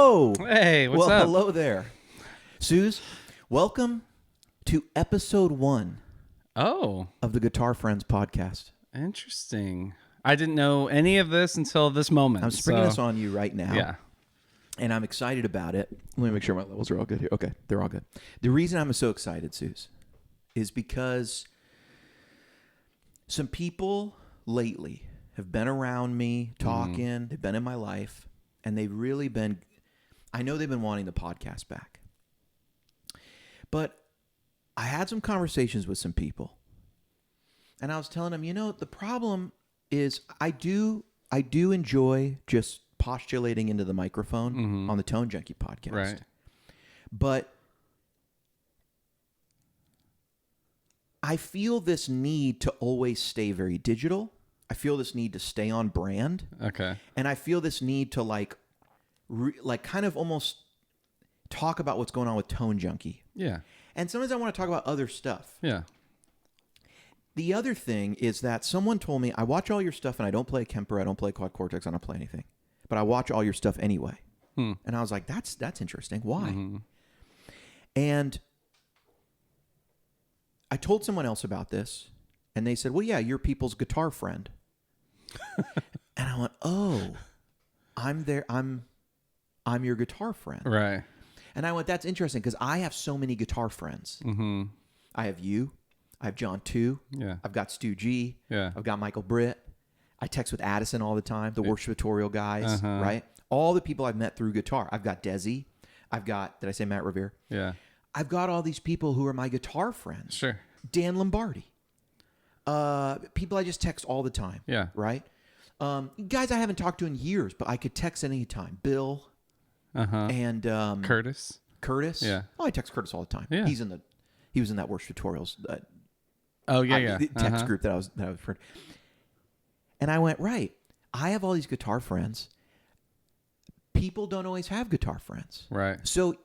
Whoa! Hey, what's well, up? Hello there. Sooze, welcome to episode 1 Oh, of the Guitar Friends podcast. interesting. I didn't know any of this until this moment. I'm springing this on you right now. Yeah. And I'm excited about it. Let me make sure my levels are all good here. Okay, they're all good. The reason I'm so excited, Sooze, is because some people lately have been around me talking. They've been in my life. And they've really been, I know they've been wanting the podcast back. But I had some conversations with some people. And I was telling them, the problem is I do enjoy just postulating into the microphone on the Tone Junkie podcast. Right. But I feel this need to always stay very digital. I feel this need to stay on brand. Okay. And I feel this need to kind of almost talk about what's going on with Tone Junkie. Yeah. And sometimes I want to talk about other stuff. Yeah. The other thing is that someone told me, I watch all your stuff and I don't play Kemper, I don't play Quad Cortex, I don't play anything. But I watch all your stuff anyway. And I was like, that's interesting. Why? And I told someone else about this and they said, well, yeah, you're people's guitar friend. And I went, oh, I'm your guitar friend. Right. And I went, that's interesting because I have so many guitar friends. I have you. I have John 2. Yeah. I've got Stu G. Yeah. I've got Michael Britt. I text with Addison all the time, the worship tutorial guys, right? All the people I've met through guitar. I've got Desi. I've got, did I say Matt Revere? Yeah. I've got all these people who are my guitar friends. Sure. Dan Lombardi. People I just text all the time. Yeah. Right? Guys I haven't talked to in years, but I could text at any time. Bill and Curtis. Curtis. Yeah. Oh, I text Curtis all the time. Yeah. He was in that worship tutorials. The Text group that I was for. And I went, right. I have all these guitar friends. People don't always have guitar friends. Right. So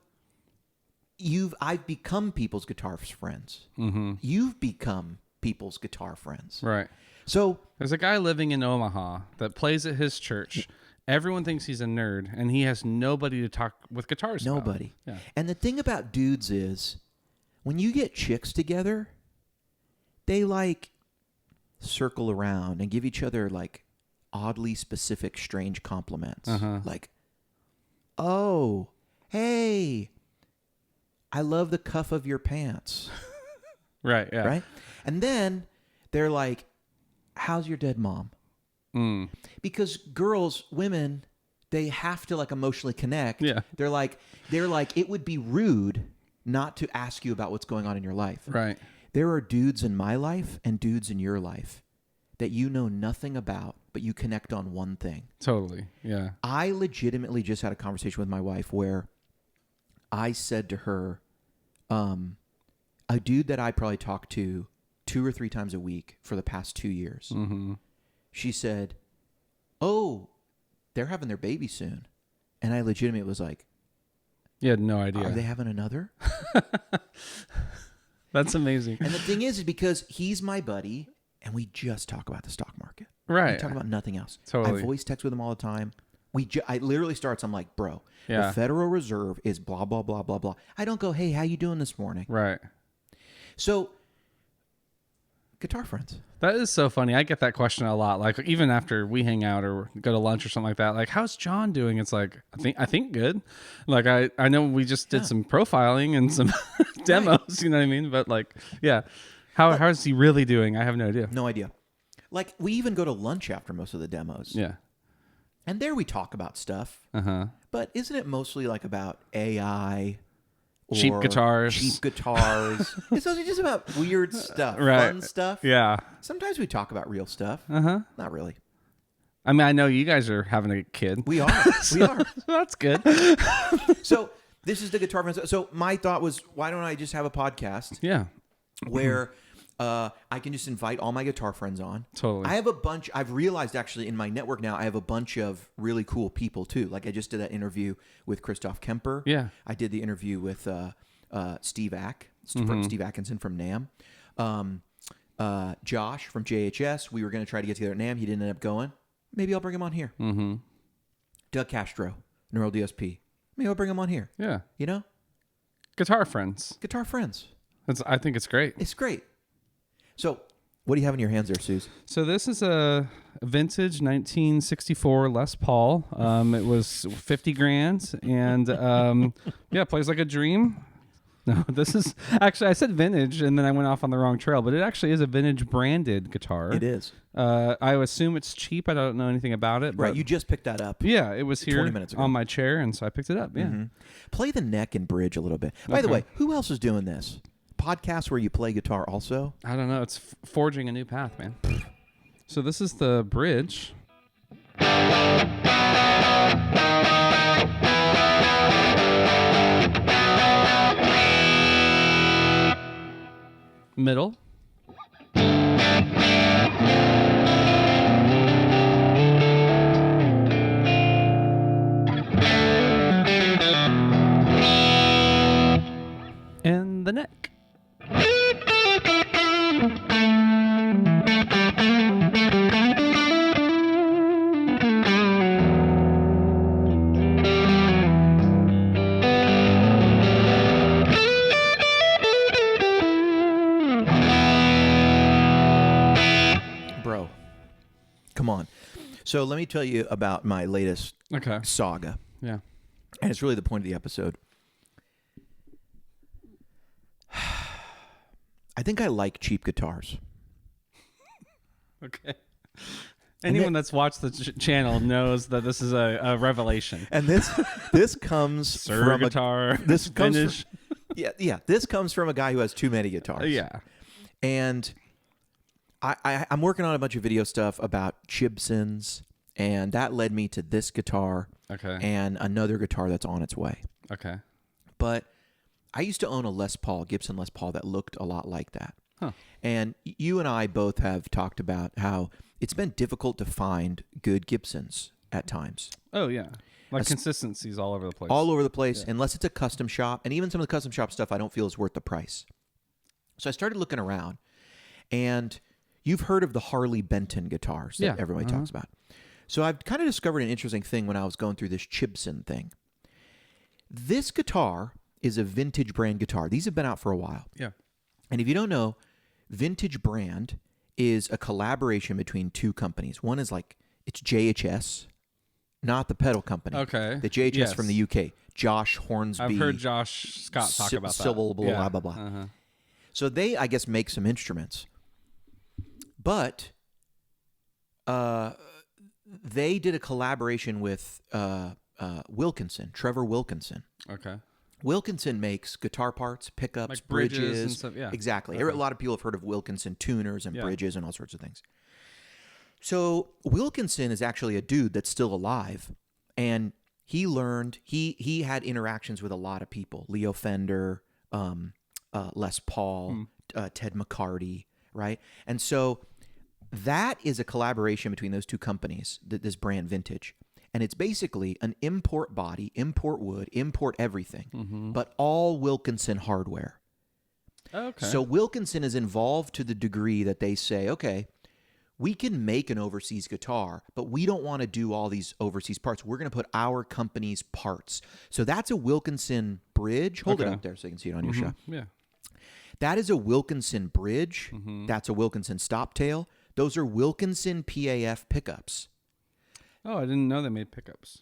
I've become people's guitar friends. You've become people's guitar friends. Right. So There's a guy living in Omaha that plays at his church. Everyone thinks he's a nerd, and he has nobody to talk with guitars about. nobody. Yeah. And the thing about dudes is when you get chicks together, they circle around and give each other oddly specific, strange compliments. Like, oh, hey, I love the cuff of your pants. Right. Yeah. Right? And then they're like, how's your dead mom? Because women, they have to emotionally connect. Yeah. They're like, it would be rude not to ask you about what's going on in your life. Right. There are dudes in my life and dudes in your life that you know nothing about, but you connect on one thing. Totally. Yeah. I legitimately just had a conversation with my wife where I said to her, a dude that I probably talked to 2 or 3 times a week for the past 2 years. She said, oh, they're having their baby soon. And I legitimately was like, You had no idea. are they having another? That's amazing. And the thing is because he's my buddy and we just talk about the stock market. Right. We talk about nothing else. Totally. I voice text with him all the time. I literally starts, I'm like, bro, Yeah. the Federal Reserve is blah, blah, blah, blah, blah. I don't go, hey, how you doing this morning? Right. So, guitar friends. That is so funny. I get that question a lot. Even after we hang out or go to lunch or something like that. How's John doing? It's like, I think good. I know we just did some profiling and some demos, you know what I mean? But yeah. How is he really doing? I have no idea. No idea. We even go to lunch after most of the demos. Yeah. And there we talk about stuff. But isn't it mostly about AI? Or cheap guitars. It's mostly just about weird stuff, Right. fun stuff. Yeah. Sometimes we talk about real stuff. Not really. I mean, I know you guys are having a kid. We are. We are. That's good. So this is the Guitar Friends. So my thought was, why don't I just have a podcast Yeah. where I can just invite all my guitar friends on. Totally. I have a bunch. I've realized actually in my network now, I have a bunch of really cool people too. I just did that interview with Christoph Kemper. Yeah. I did the interview with Steve Atkinson from NAMM. Josh from JHS. We were going to try to get together at NAMM. He didn't end up going. Maybe I'll bring him on here. Doug Castro, Neural DSP. Maybe I'll bring them on here. Yeah. You know? Guitar friends. Guitar friends. I think it's great. It's great. So, what do you have in your hands there, Sooze? So this is a vintage 1964 Les Paul. It was 50 grand, and yeah, plays like a dream. No, this is actually, I said vintage, and then I went off on the wrong trail, but it actually is a vintage branded guitar. It is. I assume it's cheap. I don't know anything about it. Right, you just picked that up. Yeah, it was here 20 minutes ago. on my chair, and so I picked it up. Yeah. Mm-hmm. Play the neck and bridge a little bit. By the way, who else is doing this? Podcast where you play guitar also? I don't know. It's forging a new path, man. So this is the bridge. Middle. And the neck. Bro, come on. So let me tell you about my latest saga. Yeah. And it's really the point of the episode. I think I like cheap guitars. Okay. Anyone that's watched the channel knows that this is a revelation. And this comes from guitar. This comes vintage. yeah. This comes from a guy who has too many guitars. Yeah. And I'm working on a bunch of video stuff about Chibsons, and that led me to this guitar. Okay. And another guitar that's on its way. Okay. But I used to own a Les Paul, Gibson Les Paul, that looked a lot like that. Huh. And you and I both have talked about how it's been difficult to find good Gibsons at times. Oh, yeah. Like consistencies all over the place. All over the place, unless it's a custom shop. And even some of the custom shop stuff I don't feel is worth the price. So I started looking around, and you've heard of the Harley Benton guitars that everybody talks about. So I've kind of discovered an interesting thing when I was going through this Chibson thing. This guitar is a vintage brand guitar. These have been out for a while. Yeah. And if you don't know, vintage brand is a collaboration between two companies. One is it's JHS, not the pedal company. Okay. The JHS from the UK. Josh Hornsby. I've heard Josh Scott talk about that. Blah, blah, blah. So they, I guess, make some instruments. But they did a collaboration with Wilkinson, Trevor Wilkinson. Okay. Wilkinson makes guitar parts, pickups, like bridges and stuff. Yeah. Exactly. Okay. A lot of people have heard of Wilkinson tuners and bridges and all sorts of things. So Wilkinson is actually a dude that's still alive, and he learned, he had interactions with a lot of people, Leo Fender, Les Paul, Ted McCarty, right? And so that is a collaboration between those two companies, this brand Vintage. And it's basically an import body, import wood, import everything, but all Wilkinson hardware. Okay. So Wilkinson is involved to the degree that they say, okay, we can make an overseas guitar, but we don't want to do all these overseas parts. We're going to put our company's parts. So that's a Wilkinson bridge. Hold it up there so you can see it on your shot. Yeah. That is a Wilkinson bridge. That's a Wilkinson stop tail. Those are Wilkinson PAF pickups. Oh, I didn't know they made pickups.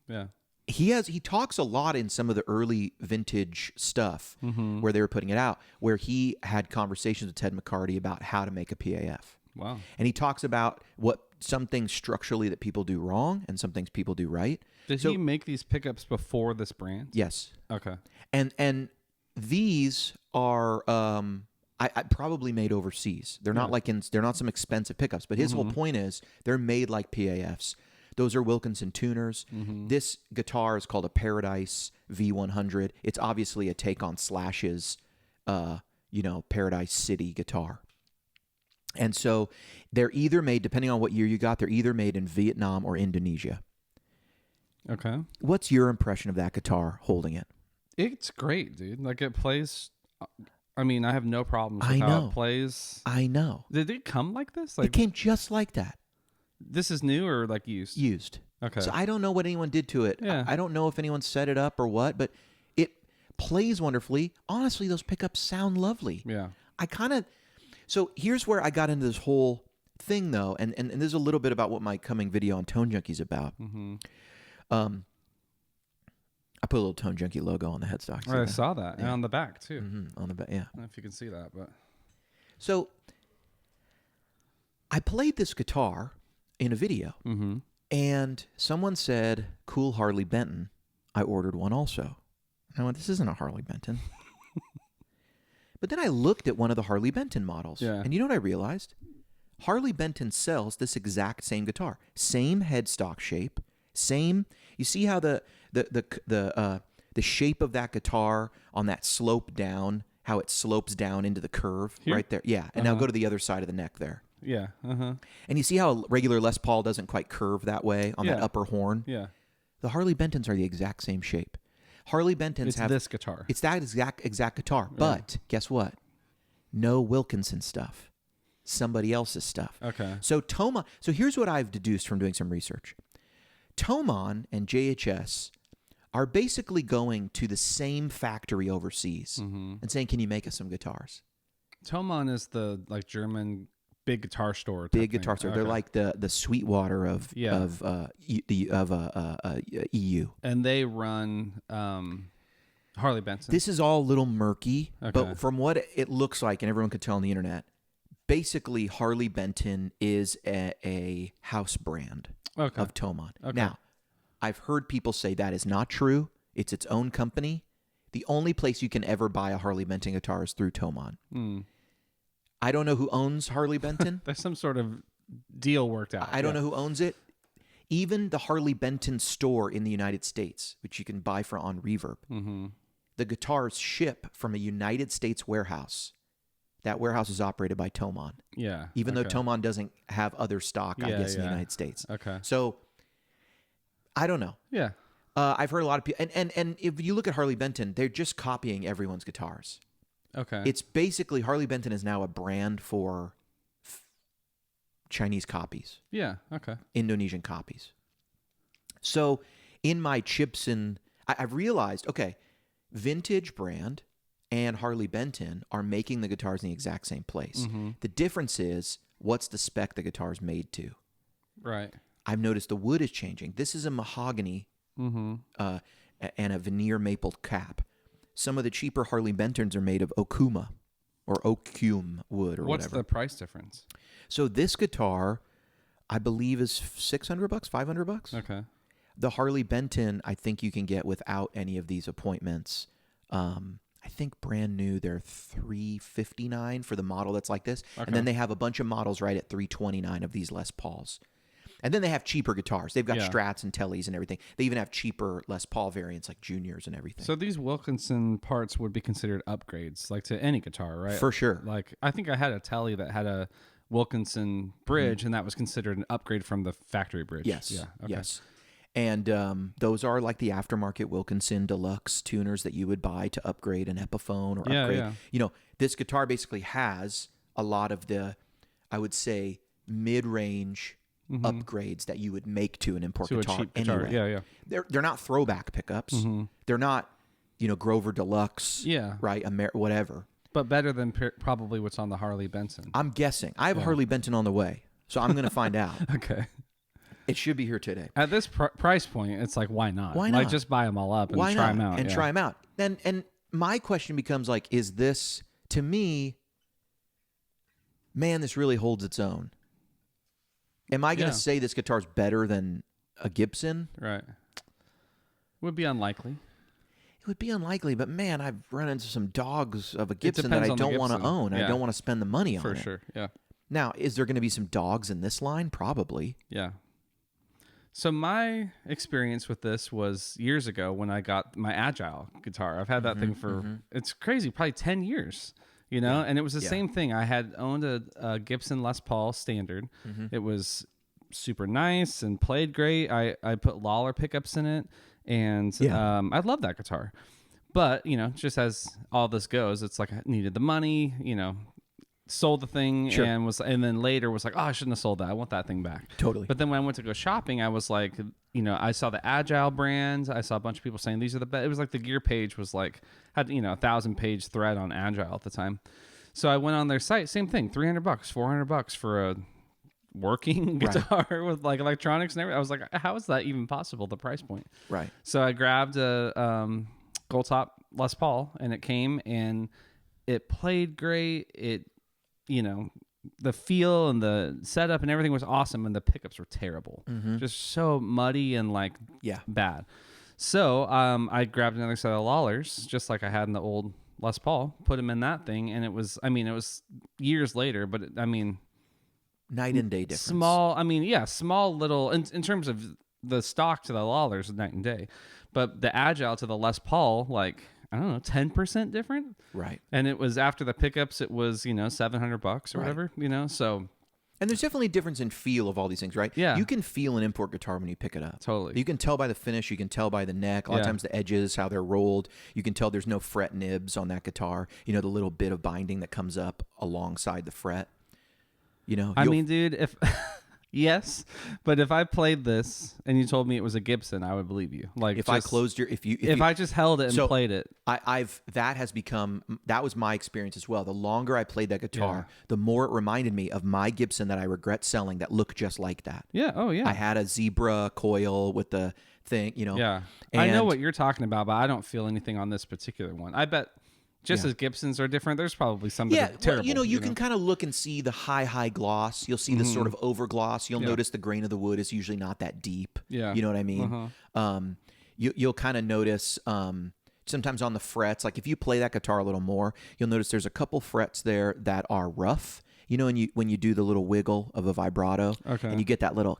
Yeah. He talks a lot in some of the early vintage stuff where they were putting it out, where he had conversations with Ted McCarty about how to make a PAF. Wow. And he talks about what some things structurally that people do wrong and some things people do right. Did he make these pickups before this brand? Yes. Okay. And these are I probably made overseas. They're not they're not some expensive pickups, but his whole point is they're made like PAFs. Those are Wilkinson tuners. This guitar is called a Paradise V100. It's obviously a take on Slash's, Paradise City guitar. And so they're either made, depending on what year you got, they're either made in Vietnam or Indonesia. Okay. What's your impression of that guitar holding it? It's great, dude. Like it plays. I mean, I have no problems with how it plays. I know. Did it come like this? It came just like that. This is new or like used? Used. Okay. So I don't know what anyone did to it. Yeah. I don't know if anyone set it up or what, but it plays wonderfully. Honestly, those pickups sound lovely. Yeah. So here's where I got into this whole thing, though, and this is a little bit about what my coming video on Tone Junkie is about. Mm-hmm. I put a little Tone Junkie logo on the headstock. I saw that. And on the back, too. Mm-hmm. On the back, yeah. I don't know if you can see that, but... So I played this guitar in a video, Mm-hmm. and someone said, cool Harley Benton. I ordered one also. I went, this isn't a Harley Benton. But then I looked at one of the Harley Benton models, and you know what I realized? Harley Benton sells this exact same guitar, same headstock shape, same. You see how the shape of that guitar on that slope down, how it slopes down into the curve right there. Yeah, and now go to the other side of the neck there. Yeah. Uh-huh. And you see how a regular Les Paul doesn't quite curve that way on that upper horn? Yeah. The Harley Bentons are the exact same shape. Harley Bentons have this guitar. It's that exact guitar. But guess what? No Wilkinson stuff. Somebody else's stuff. Okay. So here's what I've deduced from doing some research. Tomon and JHS are basically going to the same factory overseas and saying, "Can you make us some guitars?" Tomon is the German big guitar store. Big guitar store. They're like the Sweetwater of EU. And they run Harley Benton. This is all a little murky, but from what it looks like, and everyone could tell on the internet, basically Harley Benton is a house brand of Tomon. Okay. Now, I've heard people say that is not true. It's its own company. The only place you can ever buy a Harley Benton guitar is through Tomon. I don't know who owns Harley Benton. There's some sort of deal worked out. I don't know who owns it. Even the Harley Benton store in the United States, which you can buy on Reverb, the guitars ship from a United States warehouse. That warehouse is operated by Tomon. Yeah. Even though Tomon doesn't have other stock, I guess, in the United States. Okay. So, I don't know. Yeah. I've heard a lot of people, and if you look at Harley Benton, they're just copying everyone's guitars. Okay. It's basically Harley Benton is now a brand for Chinese copies. Yeah. Okay. Indonesian copies. So in my Chibson, I've realized, vintage brand and Harley Benton are making the guitars in the exact same place. The difference is what's the spec the guitar's made to. Right. I've noticed the wood is changing. This is a mahogany and a veneer maple cap. Some of the cheaper Harley Bentons are made of okuma or oakum wood or What's whatever. the price difference? So this guitar, I believe, is $600, $500. Okay. The Harley Benton, I think you can get without any of these appointments. I think brand new, they're $359 for the model that's like this. And then they have a bunch of models right at $329 of these Les Pauls. And then they have cheaper guitars. They've got Strats and Tellys and everything. They even have cheaper Les Paul variants like Juniors and everything. So these Wilkinson parts would be considered upgrades, like to any guitar, right? For sure. Like I think I had a Telly that had a Wilkinson bridge, and that was considered an upgrade from the factory bridge. Yes. Yeah. Okay. Yes. And those are like the aftermarket Wilkinson deluxe tuners that you would buy to upgrade an Epiphone or upgrade. Yeah. You know, this guitar basically has a lot of the, I would say, mid-range upgrades that you would make to an import To a guitar cheap guitar. anyway. Yeah. They're not throwback pickups. They're not, Grover Deluxe. Yeah. Right. Whatever. But better than probably what's on the Harley Benton. I'm guessing. I have a Harley Benton on the way, so I'm going to find out. Okay. It should be here today. At this price point, it's like, why not? Why not? Like, just buy them all up and try them out. And try them out. And my question becomes like, is this, to me, man, this really holds its own. Am I going to say this guitar's better than a Gibson? Right. Would be unlikely. It would be unlikely, but man, I've run into some dogs of a Gibson that I depends on the don't want to Gibson. own. Yeah. I don't want to spend the money on For it. sure. Yeah. Now, is there going to be some dogs in this line? Probably. Yeah. So my experience with this was years ago when I got my Agile guitar. I've had that thing for, it's crazy, probably 10 years, and it was the same thing. I had owned a Gibson Les Paul Standard. It was super nice and played great. I put Lawler pickups in it, and I love that guitar. But, just as all this goes, it's like I needed the money, sold the thing Sure. and then later was like, oh, I shouldn't have sold that. I want that thing back. Totally. But then when I went to go shopping, I was like, I saw the Agile brands. I saw a bunch of people saying these are the best. It was like the gear page was like, had, 1,000-page thread on Agile at the time. So I went on their site, same thing, $300, $400 for a working guitar with like electronics and everything. I was like, how is that even possible, the price point? Right. So I grabbed a Gold Top Les Paul, and it came, and it played great. It, the feel and the setup and everything was awesome, and the pickups were terrible. Just so muddy and like bad. So I grabbed another set of Lawlers, just like I had in the old Les Paul, put them in that thing, and it was years later, but night and day difference. Small little, in terms of the stock to the Lawlers, night and day. But the Agile to the Les Paul, like, I don't know, 10% different. Right. And it was after the pickups, it was, $700 or whatever, so. And there's definitely a difference in feel of all these things, right? Yeah. You can feel an import guitar when you pick it up. Totally. You can tell by the finish. You can tell by the neck. A lot of times the edges, how they're rolled. You can tell there's no fret nibs on that guitar. The little bit of binding that comes up alongside the fret. Dude, if yes, but if I played this and you told me it was a Gibson, I would believe you. Like if I closed your, if I just held it and played it, that was my experience as well. The longer I played that guitar, the more it reminded me of my Gibson that I regret selling that looked just like that. Yeah. Oh yeah. I had a zebra coil with the thing, Yeah. I know what you're talking about, but I don't feel anything on this particular one. I bet. Just as Gibsons are different, there's probably some that are terrible. Well, you can kind of look and see the high gloss. You'll see the sort of over gloss. You'll notice the grain of the wood is usually not that deep. Yeah. You know what I mean? You'll kind of notice sometimes on the frets, like if you play that guitar a little more, you'll notice there's a couple frets there that are rough. And when you do the little wiggle of a vibrato, and you get that little...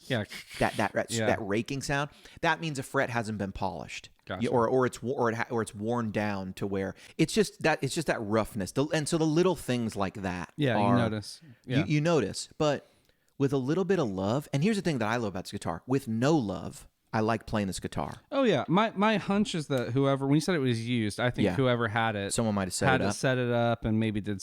that raking sound, that means a fret hasn't been polished. Gotcha. Or it's worn down to where it's just that roughness. And so the little things like that. Yeah, you notice. Yeah. You notice, but with a little bit of love. And here's the thing that I love about this guitar: with no love, I like playing this guitar. Oh yeah, my hunch is that when you said it was used, I think whoever had it, someone might have set it up and maybe did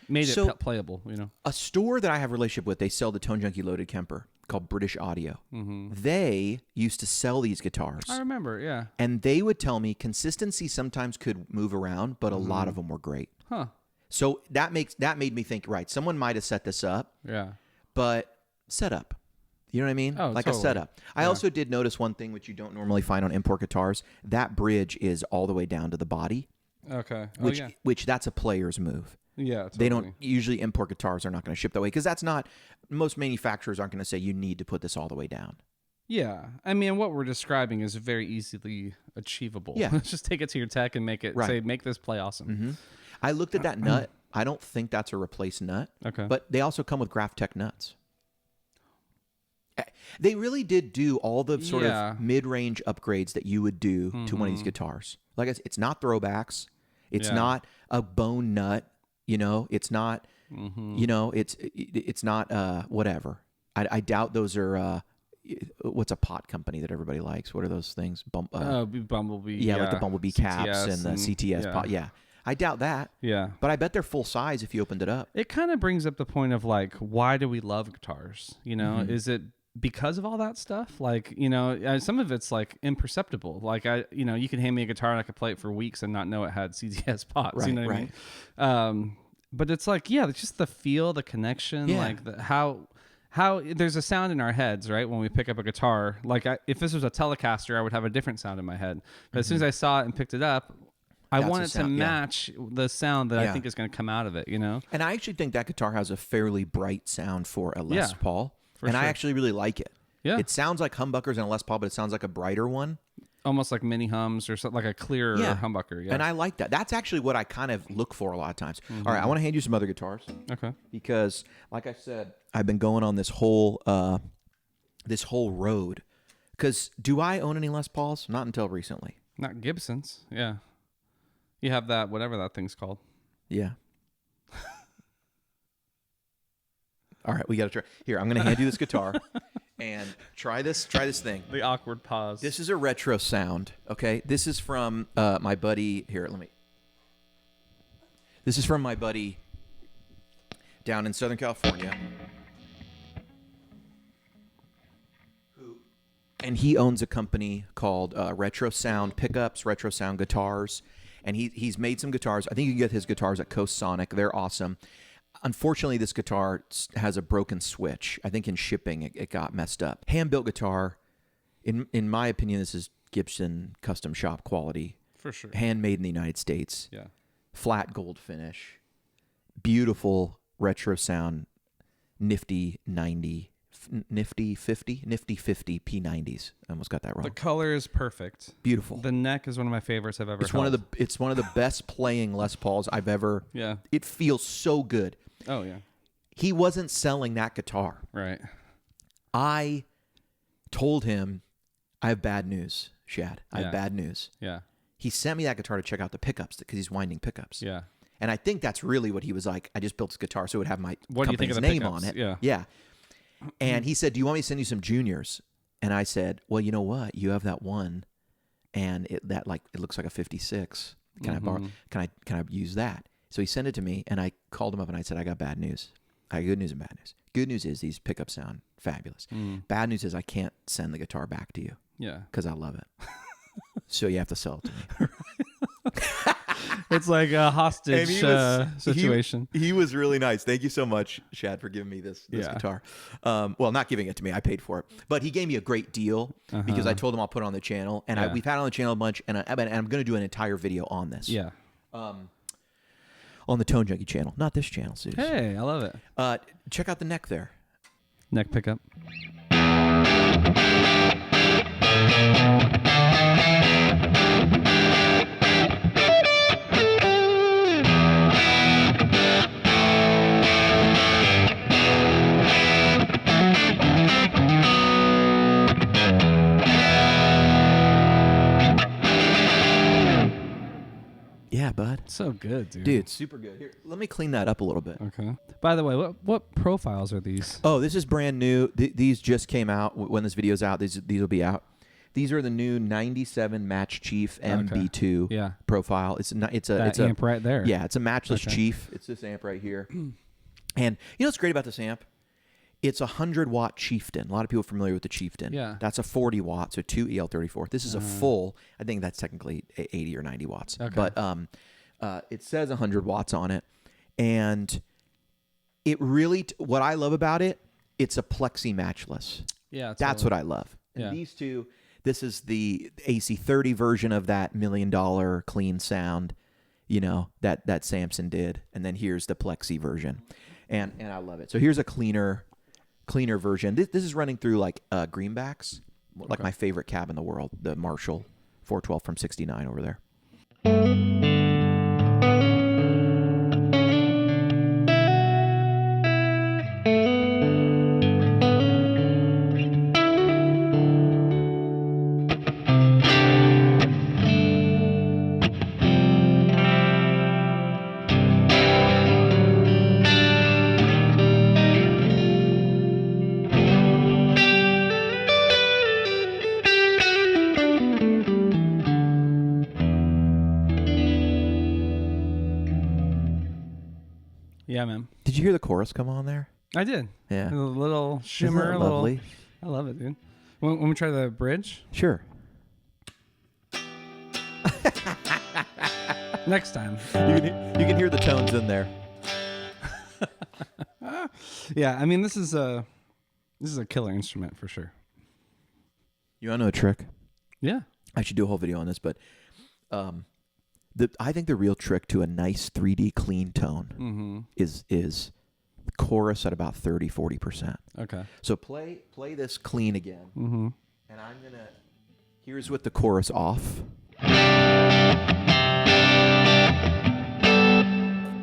made it playable. A store that I have a relationship with, they sell the Tone Junkie loaded Kemper called British Audio. They used to sell these guitars. I remember, yeah. And they would tell me consistency sometimes could move around, but a lot of them were great. Huh. So that made me think, right, someone might have set this up. Yeah. But set up. You know what I mean? Oh, like totally. a setup. I also did notice one thing which you don't normally find on import guitars. That bridge is all the way down to the body. Okay. Which that's a player's move. Yeah, totally. They don't usually import guitars are not going to ship that way because that's not most manufacturers aren't going to say you need to put this all the way down. Yeah, I mean what we're describing is very easily achievable. Yeah, just take it to your tech and make this play awesome. I looked at that nut. I don't think that's a replaced nut. Okay, but they also come with Graphtec nuts. They really did do all the sort of mid-range upgrades that you would do to one of these guitars. Like I said, it's not throwbacks. It's not a bone nut. It's not. It's not. Whatever. I doubt those are. What's a pot company that everybody likes? What are those things? Bumblebee. Yeah, like the Bumblebee caps CTS and the CTS pot. Yeah. I doubt that. Yeah. But I bet they're full size if you opened it up. It kind of brings up the point of like, why do we love guitars? Is it because of all that stuff? Like, some of it's like imperceptible. Like you could hand me a guitar and I could play it for weeks and not know it had CTS pots. Right, you know what I mean? But it's like, it's just the feel, the connection, like how there's a sound in our heads, right? When we pick up a guitar, like if this was a Telecaster, I would have a different sound in my head. But as soon as I saw it and picked it up, I want it to match the sound that I think is going to come out of it, And I actually think that guitar has a fairly bright sound for a Les Paul. And I actually really like it. Yeah. It sounds like humbuckers and a Les Paul, but it sounds like a brighter one. Almost like mini hums or something, like a clearer humbucker. Yeah. And I like that. That's actually what I kind of look for a lot of times. All right, I want to hand you some other guitars. Okay. Because, like I said, I've been going on this whole road. Because do I own any Les Pauls? Not until recently. Not Gibsons. Yeah. You have that, whatever that thing's called. Yeah. All right, we got to try. Here, I'm going to hand you this guitar and try this thing. The awkward pause. This is a retro sound, okay? This is from my buddy. Here, this is from my buddy down in Southern California. And he owns a company called Retro Sound Pickups, Retro Sound Guitars. And he's made some guitars. I think you can get his guitars at Coast Sonic. They're awesome. Unfortunately, this guitar has a broken switch. I think in shipping, it got messed up. Hand-built guitar. In my opinion, this is Gibson custom shop quality. For sure. Handmade in the United States. Yeah. Flat gold finish. Beautiful retro sound. Nifty 90. Nifty 50 P90s. I almost got that wrong. The color is perfect. Beautiful. The neck is one of my favorites I've ever It's held. one of the best playing Les Pauls I've ever. Yeah. It feels so good. Oh yeah. He wasn't selling that guitar. Right. I told him, I have bad news, Shad. I have bad news. Yeah. He sent me that guitar to check out the pickups because he's winding pickups. Yeah. And I think that's really what he was like. I just built this guitar so it would have my What do you think company's of the name pickups? on it. Yeah. Yeah. And he said, do you want me to send you some juniors? And I said, well, you know what? You have that one, and it looks like a 56. Can I borrow? Can I use that? So he sent it to me, and I called him up and I said, I got bad news. I got good news and bad news. Good news is these pickups sound fabulous. Bad news is I can't send the guitar back to you. Yeah. Because I love it. So you have to sell it to me. It's like a hostage situation. He was really nice. Thank you so much, Shad, for giving me this guitar. Well, not giving it to me. I paid for it. But he gave me a great deal because I told him I'll put it on the channel. And we've had it on the channel a bunch. And I'm going to do an entire video on this. Yeah. On the Tone Junkie channel. Not this channel, Sooze. Hey, I love it. Check out the neck there. Neck pickup. Yeah, bud. So good, dude. Dude, super good. Here, let me clean that up a little bit. Okay. By the way, what profiles are these? Oh, this is brand new. These just came out. When this video's out, these will be out. These are the new 97 Match Chief MB2 profile. It's a amp right there. Yeah, it's a matchless Chief. It's this amp right here. And you know what's great about this amp? It's a 100-watt Chieftain. A lot of people are familiar with the Chieftain. Yeah. That's a 40 watt, so 2 EL34. This is a full, I think that's technically 80 or 90 watts. Okay. But it says 100 watts on it. And it really, what I love about it, it's a plexi matchless. Yeah. That's what I love. And these two, this is the AC30 version of that $1 million clean sound, you know, that Samson did. And then here's the plexi version. And I love it. So here's a cleaner version. This is running through like greenbacks, like my favorite cab in the world, the Marshall 412 from '69 over there. Yeah, man. Did you hear the chorus come on there? I did. Yeah. A little shimmer. Isn't that lovely? I love it, dude. Want me to try the bridge? Sure. Next time. You can hear the tones in there. Yeah, I mean this is a killer instrument for sure. You want to know a trick? Yeah. I should do a whole video on this, but I think the real trick to a nice 3D clean tone is chorus at about 30-40%. Okay. So play this clean again, and I'm gonna. Here's with the chorus off.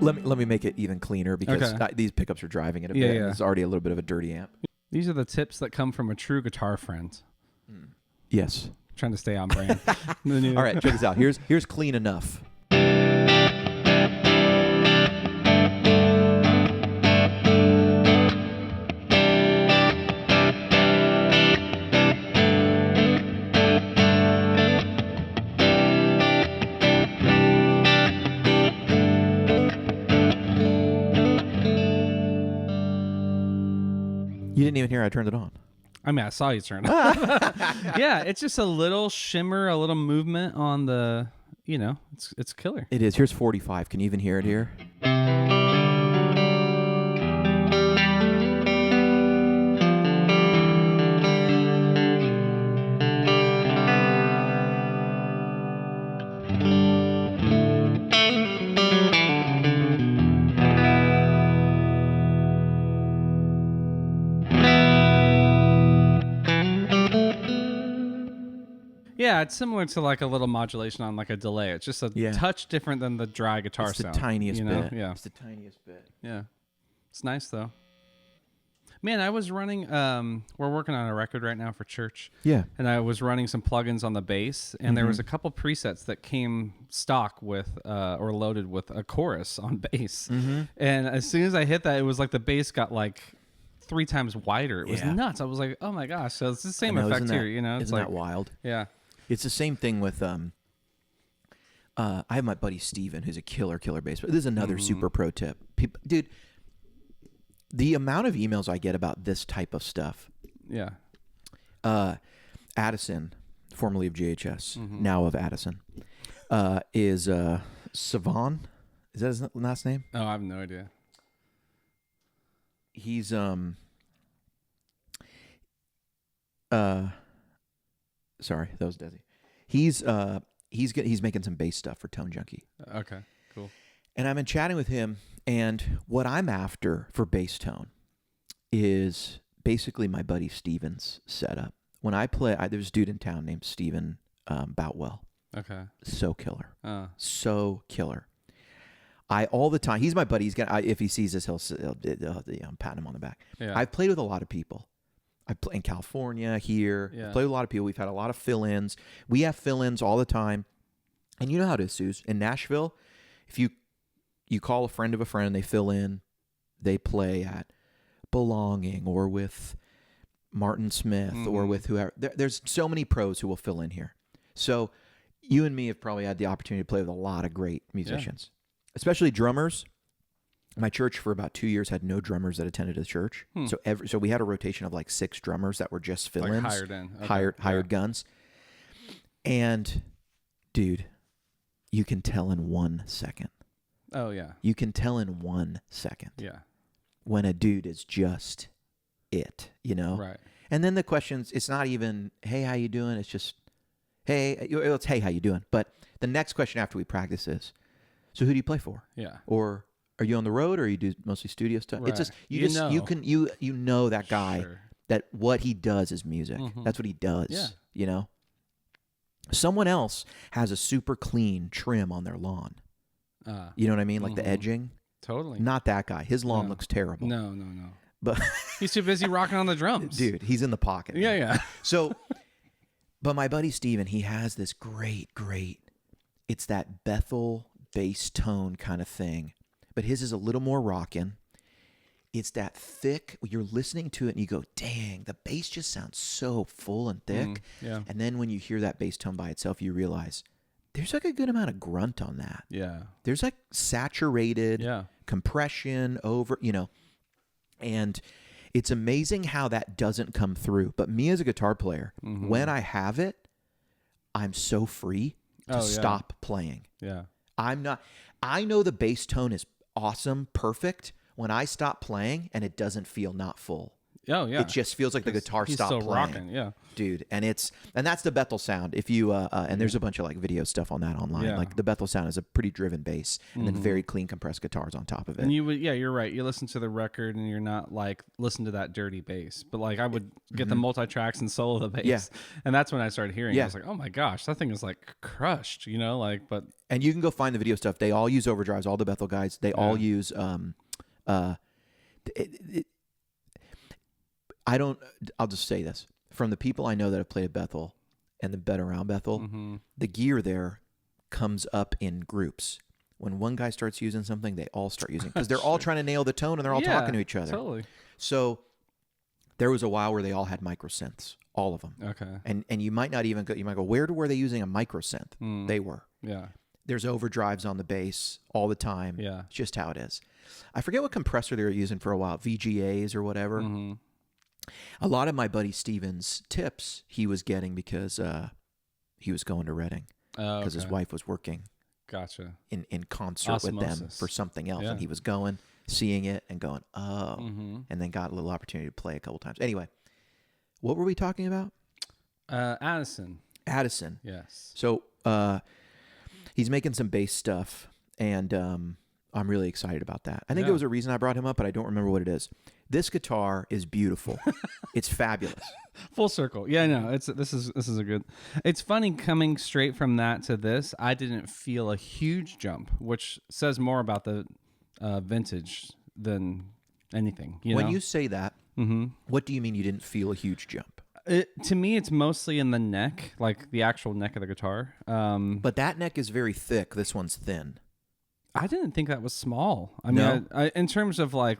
Let me make it even cleaner because these pickups are driving it a bit. Yeah. It's already a little bit of a dirty amp. These are the tips that come from a true guitar friend. Yes. Trying to stay on brand. All right, check this out. Here's clean enough. You didn't even hear I turned it on. I mean, I saw you turn it on. Yeah, it's just a little shimmer, a little movement on the, it's killer. It is. Here's 45. Can you even hear it here? Yeah, it's similar to like a little modulation on like a delay. It's just a touch different than the dry guitar it's sound. The tiniest bit. Yeah, it's the tiniest bit. Yeah, it's nice though. Man, I was running. We're working on a record right now for church. Yeah, and I was running some plugins on the bass, and there was a couple presets that came stock with or loaded with a chorus on bass. And as soon as I hit that, it was like the bass got like 3 times wider. It was nuts. I was like, oh my gosh! So it's the same effect here. It's isn't like, that wild? Yeah. It's the same thing with I have my buddy Steven, who's a killer bass. But this is another super pro tip. Dude, the amount of emails I get about this type of stuff. Yeah. Addison, formerly of GHS, now of Addison, is Savon. Is that his last name? Oh, I have no idea. He's sorry, that was Desi. He's making some bass stuff for Tone Junkie. Okay, cool. And I've been chatting with him, and what I'm after for bass tone is basically my buddy Steven's setup. When I play, there's a dude in town named Steven Boutwell. Okay. So killer. So killer. All the time, he's my buddy. He's gonna, if he sees this, he'll pat him on the back. Yeah. I've played with a lot of people. I play in California, here. Yeah. I've played with a lot of people. We've had a lot of fill-ins. We have fill-ins all the time. And you know how it is, Sooze. In Nashville, if you call a friend of a friend and they fill in, they play at Belonging or with Martin Smith or with whoever. There's so many pros who will fill in here. So you and me have probably had the opportunity to play with a lot of great musicians, especially drummers. My church for about 2 years had no drummers that attended the church. So we had a rotation of like 6 drummers that were just fill-ins. Like hired in. Okay. Hired guns. And dude, you can tell in 1 second. Oh yeah. You can tell in 1 second. Yeah. When a dude is just it, Right. And then the questions, it's not even, hey, how you doing? It's just, hey, it's hey, how you doing? But the next question after we practice is, so who do you play for? Yeah. Or are you on the road, or you do mostly studio stuff? Right. It's just you know that guy, that what he does is music. That's what he does. Yeah. Someone else has a super clean trim on their lawn. You know what I mean? Like the edging. Totally. Not that guy. His lawn looks terrible. No. But he's too busy rocking on the drums. Dude, he's in the pocket. Yeah. So, but my buddy Steven, he has this great, it's that Bethel bass tone kind of thing. But his is a little more rockin'. It's that thick. You're listening to it and you go, dang, the bass just sounds so full and thick. Yeah. And then when you hear that bass tone by itself, you realize there's like a good amount of grunt on that. Yeah. There's like saturated compression over, and it's amazing how that doesn't come through. But me as a guitar player, when I have it, I'm so free to stop playing. Yeah. I know the bass tone is awesome, perfect when I stop playing and it doesn't feel not full. Oh yeah. It just feels like the guitar stopped playing. Rocking, yeah. Dude, and that's the Bethel Sound. If you and there's a bunch of like video stuff on that online. Yeah. Like the Bethel Sound is a pretty driven bass and then very clean compressed guitars on top of it. And you're right. You listen to the record and you're not like listen to that dirty bass. But like I would get the multi-tracks and solo the bass. Yeah. And that's when I started hearing it. I was like, oh my gosh, that thing is like crushed, but and you can go find the video stuff. They all use overdrives, all the Bethel guys. They all use I'll just say this. From the people I know that have played at Bethel and have been around Bethel, the gear there comes up in groups. When one guy starts using something, they all start using it because they're all trying to nail the tone and they're all talking to each other. Totally. So there was a while where they all had micro synths, all of them. Okay. And you might not even go, where were they using a micro synth? They were. Yeah. There's overdrives on the bass all the time. Yeah. It's just how it is. I forget what compressor they were using for a while, VGAs or whatever. A lot of my buddy Steven's tips he was getting because he was going to Reading because his wife was working Gotcha. in concert with them for something else. And he was going, seeing it, and going, oh, and then got a little opportunity to play a couple times. Anyway, what were we talking about? Addison. Yes. So he's making some bass stuff, and I'm really excited about that. I think there was a reason I brought him up, but I don't remember what it is. This guitar is beautiful. It's fabulous. Full circle. Yeah, no, this is a good. It's funny coming straight from that to this. I didn't feel a huge jump, which says more about the vintage than anything. When you say that, what do you mean you didn't feel a huge jump? To me, it's mostly in the neck, like the actual neck of the guitar. But that neck is very thick. This one's thin. I didn't think that was small. I mean, I, in terms of like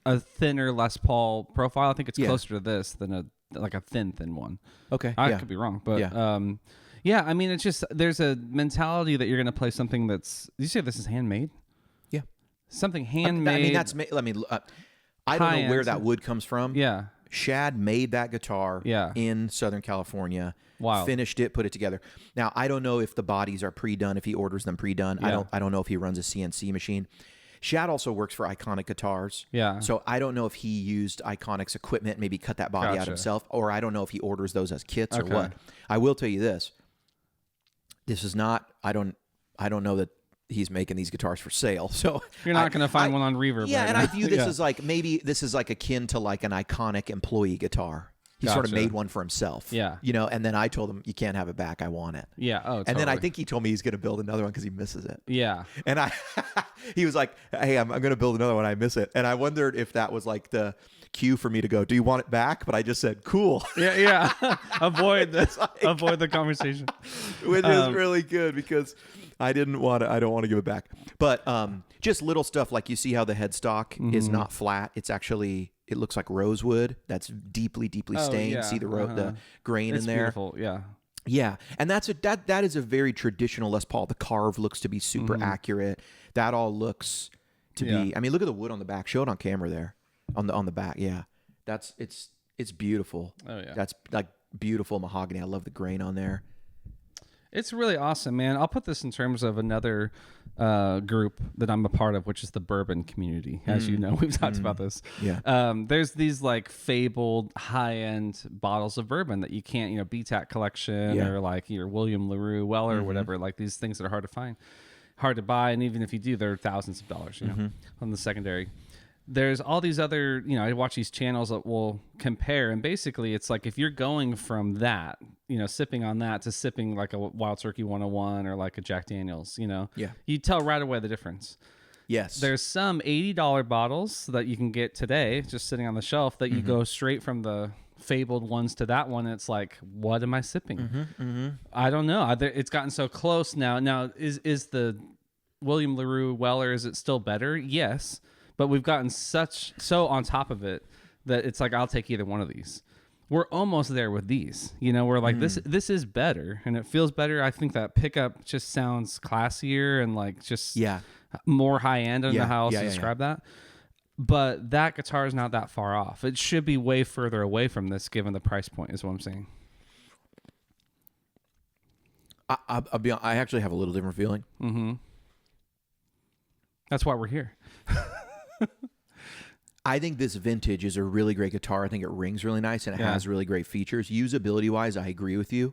a thinner Les Paul profile, I think it's closer to this than a thin one. Okay, I could be wrong, but yeah. I mean, it's just there's a mentality that you're going to play something that's. Did you say this is handmade? Yeah, something handmade. I mean, that's. I don't know where that wood comes from. Yeah. Shad made that guitar in Southern California. Wow. Finished it, put it together. Now, I don't know if the bodies are pre-done, if he orders them pre-done. Yeah. I don't know if he runs a CNC machine. Shad also works for Iconic Guitars. Yeah. So I don't know if he used Iconic's equipment, maybe cut that body out himself, or I don't know if he orders those as kits or what. I will tell you this. This is not, I don't know that he's making these guitars for sale. So you're not going to find one on Reverb. Yeah, right and now. I view this as like, maybe this is like akin to like an Iconic employee guitar. He sort of made one for himself. Yeah. You know, and then I told him, you can't have it back. I want it. Yeah. Oh, totally. And then I think he told me he's going to build another one because he misses it. Yeah. And he was like, hey, I'm going to build another one. I miss it. And I wondered if that was like the cue for me to go, do you want it back? But I just said, cool. Yeah. Avoid this. Avoid the conversation. Which is really good because I don't want to give it back. But just little stuff like you see how the headstock is not flat. It's actually, it looks like rosewood. That's deeply, deeply stained. Yeah. See the grain in there. Beautiful. Yeah. Yeah, and that is a very traditional Les Paul. The carve looks to be super accurate. That all looks to be. I mean, look at the wood on the back. Show it on camera there, on the back. Yeah, it's beautiful. Oh yeah, that's like beautiful mahogany. I love the grain on there. It's really awesome, man. I'll put this in terms of another group that I'm a part of, which is the Bourbon Community. As you know, we've talked about this. Yeah. There's these like fabled high-end bottles of bourbon that you can't, BTAC collection or like your William LaRue Weller or whatever, like these things that are hard to find, hard to buy. And even if you do, they're thousands of dollars, on the secondary. There's all these other, I watch these channels that will compare. And basically it's like if you're going from that, sipping on that to sipping like a Wild Turkey 101 or like a Jack Daniels, you tell right away the difference. Yes. There's some $80 bottles that you can get today just sitting on the shelf that you go straight from the fabled ones to that one. It's like, what am I sipping? I don't know. It's gotten so close now. Now, is the William LaRue Weller, is it still better? Yes. But we've gotten so on top of it that it's like, I'll take either one of these. We're almost there with these. We're like, this is better and it feels better. I think that pickup just sounds classier and like just more high end. I don't know how else to describe that. But that guitar is not that far off. It should be way further away from this given the price point is what I'm saying. I'll be honest, I actually have a little different feeling. That's why we're here. I think this vintage is a really great guitar. I think it rings really nice and it has really great features. Usability-wise, I agree with you.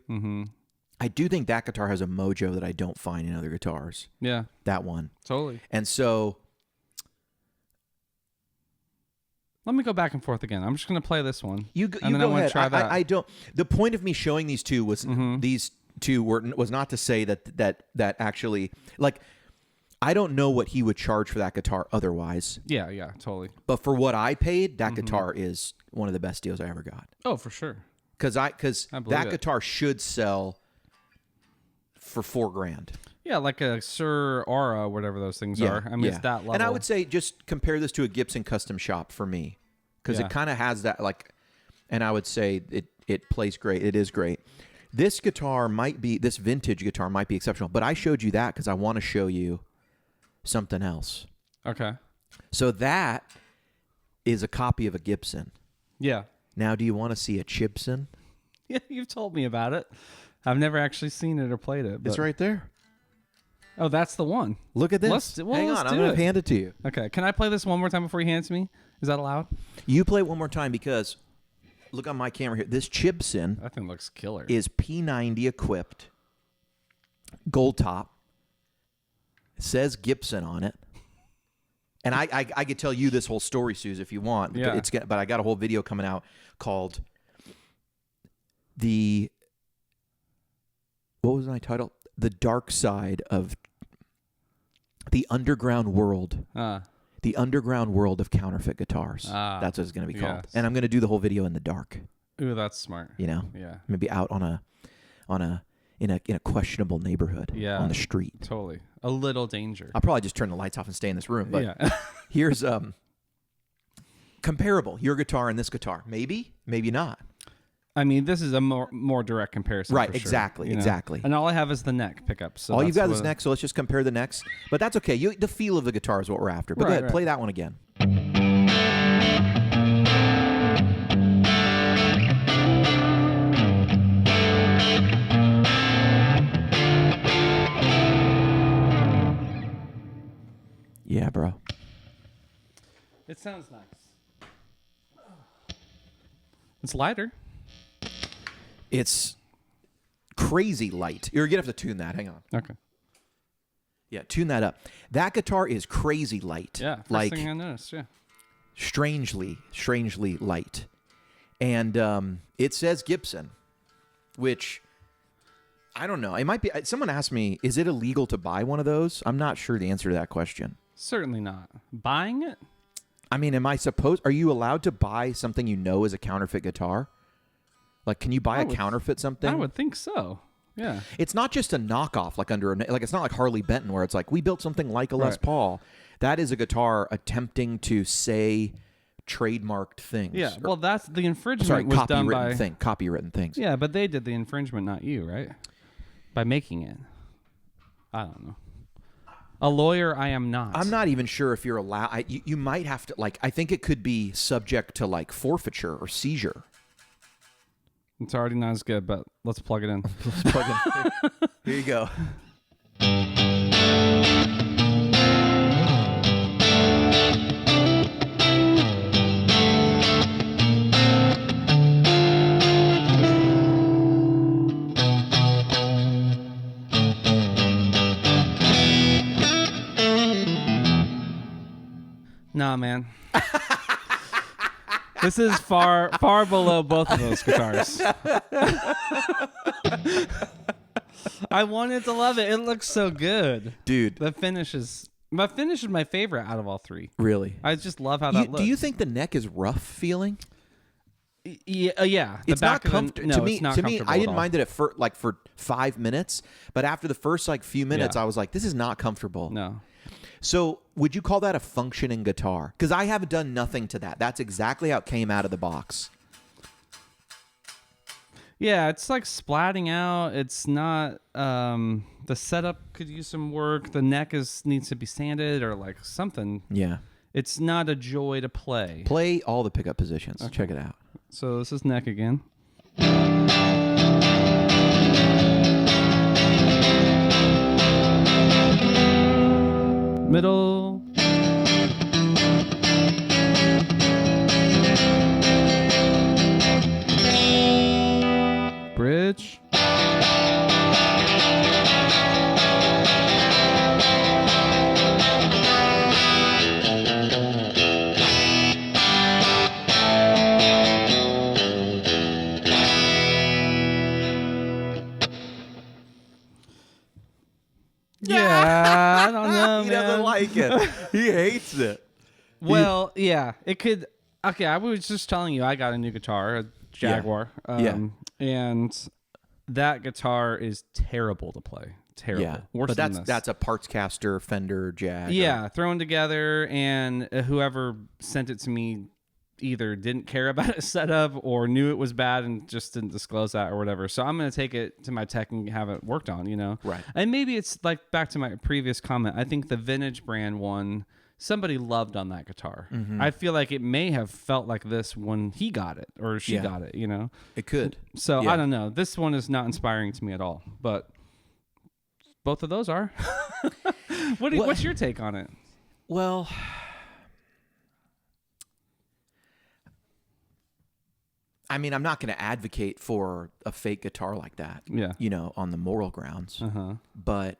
I do think that guitar has a mojo that I don't find in other guitars. Yeah. That one. Totally. And so... Let me go back and forth again. I'm just going to play this one. You and then go I want ahead. to try that. I don't... The point of me showing these two was these two was not to say that actually... Like... I don't know what he would charge for that guitar otherwise. Yeah, totally. But for what I paid, that guitar is one of the best deals I ever got. Oh, for sure. Because that guitar should sell for $4,000. Yeah, like a Sir Aura, whatever those things are. I mean, it's that level. And I would say just compare this to a Gibson custom shop for me, because it kind of has that like. And I would say it plays great. It is great. This vintage guitar might be exceptional, but I showed you that because I want to show you something else. Okay. So that is a copy of a Gibson. Yeah. Now, do you want to see a Chibson? Yeah, you've told me about it. I've never actually seen it or played it. But... It's right there. Oh, that's the one. Look at this. Hang on, I'm going to hand it to you. Okay, can I play this one more time before you hand it to me? Is that allowed? You play it one more time because, look on my camera here. This Chibson That thing looks killer. is P90 equipped, gold top. It says Gibson on it. And I could tell you this whole story, Sooze, if you want. Yeah. But I got a whole video coming out called what was my title? The Dark Side of the Underground World. The Underground World of Counterfeit Guitars. That's what it's going to be called. Yes. And I'm going to do the whole video in the dark. Ooh, that's smart. You know? Yeah. Maybe out in a questionable neighborhood on the street. Totally. A little danger. I'll probably just turn the lights off and stay in this room. But yeah. here's comparable. Your guitar and this guitar. Maybe, maybe not. I mean, this is a more direct comparison. Right, for sure, exactly, exactly. And all I have is the neck pickup. So all you've got is neck, so let's just compare the necks. But that's okay. The feel of the guitar is what we're after. But go ahead, play that one again. Yeah, bro. It sounds nice. It's lighter. It's crazy light. You're going to have to tune that. Hang on. Okay. Yeah, tune that up. That guitar is crazy light. Yeah, first thing I noticed, yeah. Strangely light. And it says Gibson, which I don't know. It might be. Someone asked me, is it illegal to buy one of those? I'm not sure the answer to that question. Certainly not. Buying it? I mean, are you allowed to buy something you know is a counterfeit guitar? Like, can you buy a counterfeit something? I would think so. Yeah. It's not just a knockoff, like it's not like Harley Benton where it's like we built something like a Les Paul. That is a guitar attempting to say trademarked things. Yeah. Well, that's the infringement was done by copywritten things. Yeah, but they did the infringement, not you, right? By making it. I don't know. A lawyer, I am not. I'm not even sure if you're allowed. You might have to, like, I think it could be subject to, like, forfeiture or seizure. It's already not as good, but let's plug it in. Let's plug it in. Here you go. Nah, man. This is far below both of those guitars. I wanted to love it. It looks so good. Dude. The finish is my favorite out of all three. Really? I just love how that looks. Do you think the neck is rough feeling? Yeah. It's not comfortable. No, to me, I didn't mind it for 5 minutes, but after the first few minutes, I was like, this is not comfortable. No. So would you call that a functioning guitar? Because I haven't done nothing to that. That's exactly how it came out of the box. Yeah, it's like splatting out. It's not. The setup could use some work. The neck needs to be sanded or like something. Yeah. It's not a joy to play. Play all the pickup positions. Okay. Check it out. So this is neck again. Middle. Bridge. Yeah, I don't know, He man. doesn't like it. He hates it. Well, yeah, it could. Okay, I was just telling you I got a new guitar, a Jaguar. And that guitar is terrible to play. Terrible. Yeah. Worse but than this. that's a parts caster Fender Jag. Yeah, thrown together, and whoever sent it to me either didn't care about its setup or knew it was bad and just didn't disclose that or whatever. So I'm going to take it to my tech and have it worked on, Right. And maybe it's like back to my previous comment. I think the vintage brand one somebody loved on that guitar. Mm-hmm. I feel like it may have felt like this when he got it or she Yeah. got it, you know? It could. So Yeah. I don't know. This one is not inspiring to me at all, but both of those are. What's your take on it? Well, I mean, I'm not going to advocate for a fake guitar like that, Yeah. you know, on the moral grounds. Uh-huh. But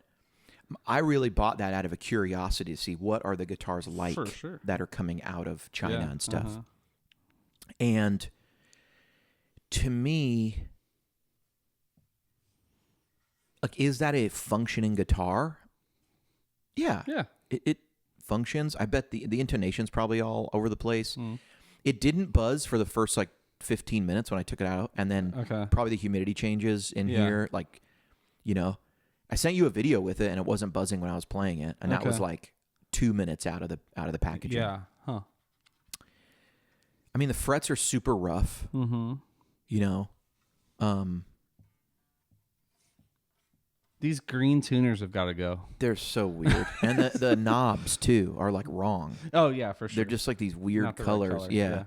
I really bought that out of a curiosity to see what are the guitars like For sure. that are coming out of China Yeah, and stuff. uh-huh. And to me, like, is that a functioning guitar? Yeah. Yeah. It functions. I bet the intonation's probably all over the place. Mm. It didn't buzz for the first like 15 minutes when I took it out, and then Okay. probably the humidity changes in Yeah. here. Like, you know, I sent you a video with it, and it wasn't buzzing when I was playing it, and that was Okay. like 2 minutes out of the packaging. Yeah. Huh. I mean, the frets are super rough. Mm-hmm. You know, These green tuners have got to go. they're so weird, and the knobs too are like wrong. Oh yeah, for sure. They're just like these weird Not the right colors. color, Yeah.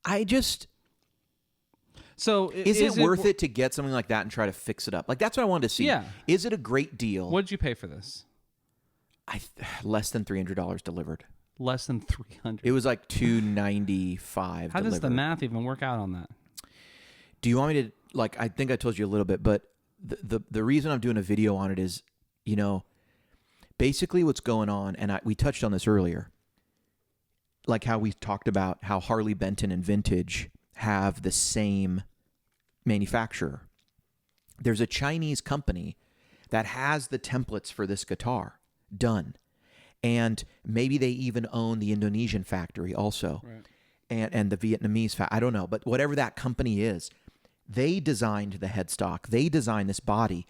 I just. So Is it worth it to get something like that and try to fix it up? Like, that's what I wanted to see. Yeah. Is it a great deal? What did you pay for this? Less than $300 delivered. Less than 300. It was like $295. How does the delivered. math even work out on that? Do you want me to, like, I think I told you a little bit, but the reason I'm doing a video on it is, you know, basically what's going on, and we touched on this earlier, like how we talked about how Harley Benton and Vintage have the same manufacturer. There's a Chinese company that has the templates for this guitar done. And maybe they even own the Indonesian factory also. Right. And the Vietnamese factory. I don't know. But whatever that company is, they designed the headstock. They designed this body.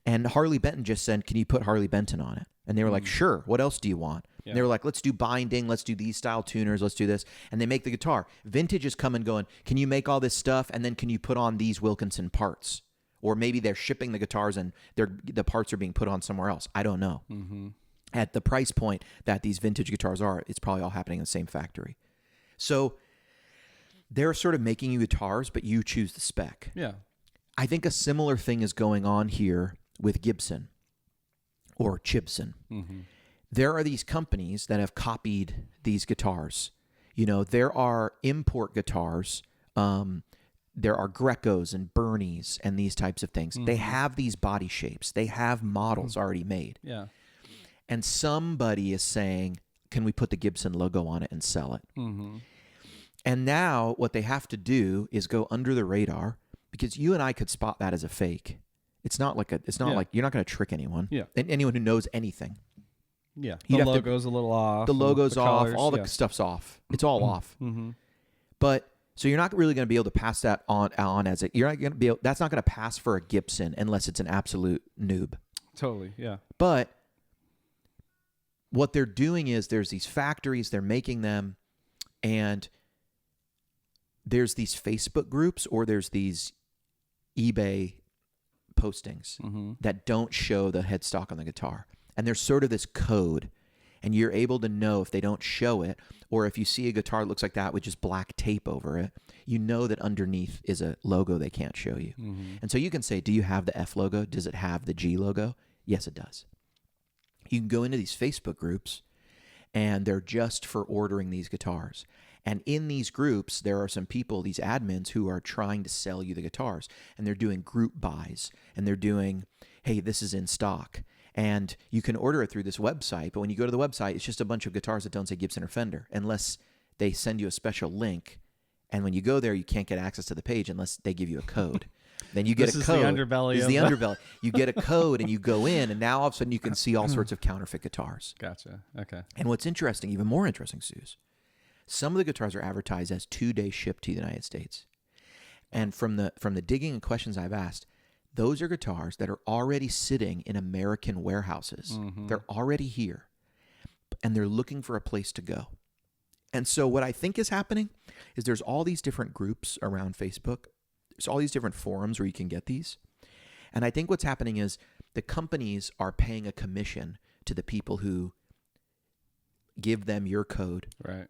And Harley Benton just said, can you put Harley Benton on it? And they were like, sure. What else do you want? Yeah. And they were like, let's do binding. Let's do these style tuners. Let's do this. And they make the guitar. Vintage is coming going, can you make all this stuff? And then can you put on these Wilkinson parts? Or maybe they're shipping the guitars and the parts are being put on somewhere else. I don't know. Mm-hmm. At the price point that these vintage guitars are, it's probably all happening in the same factory. So they're sort of making you guitars, but you choose the spec. Yeah. I think a similar thing is going on here with Gibson or Chibson. Mm-hmm. There are these companies that have copied these guitars. You know, there are import guitars. There are Grecos and Bernies and these types of things. Mm-hmm. They have these body shapes. They have models already made. Yeah. And somebody is saying, can we put the Gibson logo on it and sell it? Mm-hmm. And now what they have to do is go under the radar, because you and I could spot that as a fake. It's not like like you're not going to trick anyone. Yeah. And anyone who knows anything. Yeah. You'd The have to- logo's a little off. The logo's the off, colors, all the yeah. stuff's off. It's all off. Mm-hmm. But so you're not really going to be able to pass that on as you're not going to be able, that's not going to pass for a Gibson unless it's an absolute noob. Totally. Yeah. But what they're doing is there's these factories, they're making them, and there's these Facebook groups or there's these eBay postings Mm-hmm. that don't show the headstock on the guitar. And there's sort of this code, and you're able to know if they don't show it, or if you see a guitar that looks like that with just black tape over it, you know that underneath is a logo they can't show you. Mm-hmm. And so you can say, do you have the F logo? Does it have the G logo? Yes, it does. You can go into these Facebook groups, and they're just for ordering these guitars. And in these groups, there are some people, these admins, who are trying to sell you the guitars. And they're doing group buys. And they're doing, hey, this is in stock. And you can order it through this website. But when you go to the website, it's just a bunch of guitars that don't say Gibson or Fender, unless they send you a special link. And when you go there, you can't get access to the page unless they give you a code. Then you get This a is code. the underbelly This is of the the- underbelly. You get a code and you go in, and now all of a sudden you can see all sorts of counterfeit guitars. Gotcha. Okay. And what's interesting, even more interesting, Sooze, some of the guitars are advertised as 2-day ship to the United States. And from the digging and questions I've asked, those are guitars that are already sitting in American warehouses. Mm-hmm. They're already here, and they're looking for a place to go. And so what I think is happening is there's all these different groups around Facebook. There's all these different forums where you can get these. And I think what's happening is the companies are paying a commission to the people who give them your code. Right.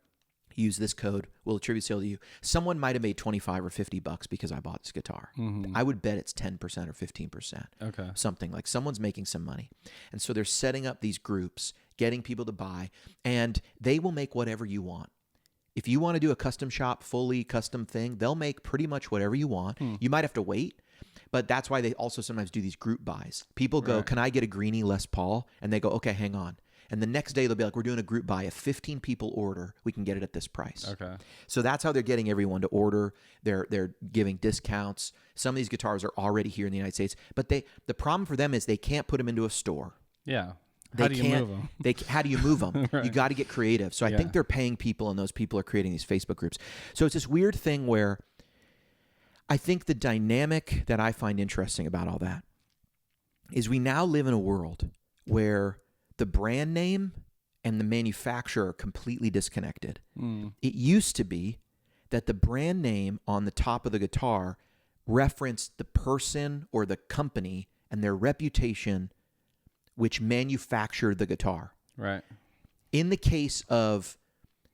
Use this code. We'll attribute sale to you. Someone might have made $25 or $50 because I bought this guitar. I would bet it's 10% or 15%. Okay. Something like someone's making some money. And so they're setting up these groups, getting people to buy, and they will make whatever you want. If you want to do a custom shop, fully custom thing, they'll make pretty much whatever you want. You might have to wait, but that's why they also sometimes do these group buys. People go, can I get a Greenie Les Paul? And they go, okay, hang on. And the next day they'll be like, we're doing a group buy. If 15 people order, we can get it at this price. Okay. So that's how they're getting everyone to order. They're giving discounts. Some of these guitars are already here in the United States, but the problem for them is they can't put them into a store. Yeah. How do you move them? How do you move them? Right. You got to get creative. So I think they're paying people, and those people are creating these Facebook groups. So it's this weird thing where I think the dynamic that I find interesting about all that is we now live in a world where the brand name and the manufacturer are completely disconnected. It used to be that the brand name on the top of the guitar referenced the person or the company and their reputation which manufactured the guitar. Right. In the case of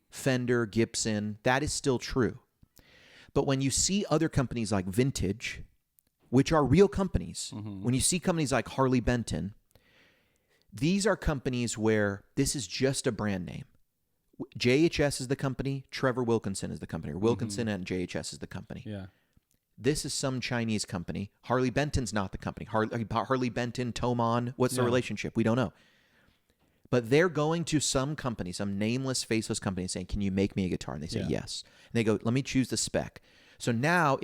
Fender, Gibson, that is still true. But when you see other companies like Vintage, which are real companies, when you see companies like Harley Benton, these are companies where this is just a brand name. JHS is the company, Trevor Wilkinson is the company, or Wilkinson and JHS is the company. Yeah. This is some Chinese company. Harley Benton's not the company. Harley Benton, Tomon, what's the relationship? We don't know. But they're going to some company, some nameless, faceless company, saying, can you make me a guitar? And they say, yes. And they go, let me choose the spec. So now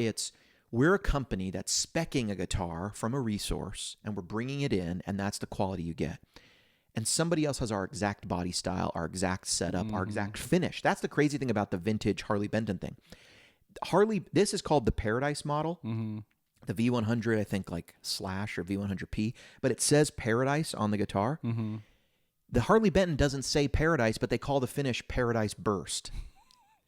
we're a company that's speccing a guitar from a resource, and we're bringing it in, and that's the quality you get. And somebody else has our exact body style, our exact setup, our exact finish. That's the crazy thing about the vintage Harley Benton thing. This is called the Paradise model. The V100, I think like Slash or V100P, but it says Paradise on the guitar. The Harley Benton doesn't say Paradise, but they call the finish Paradise Burst,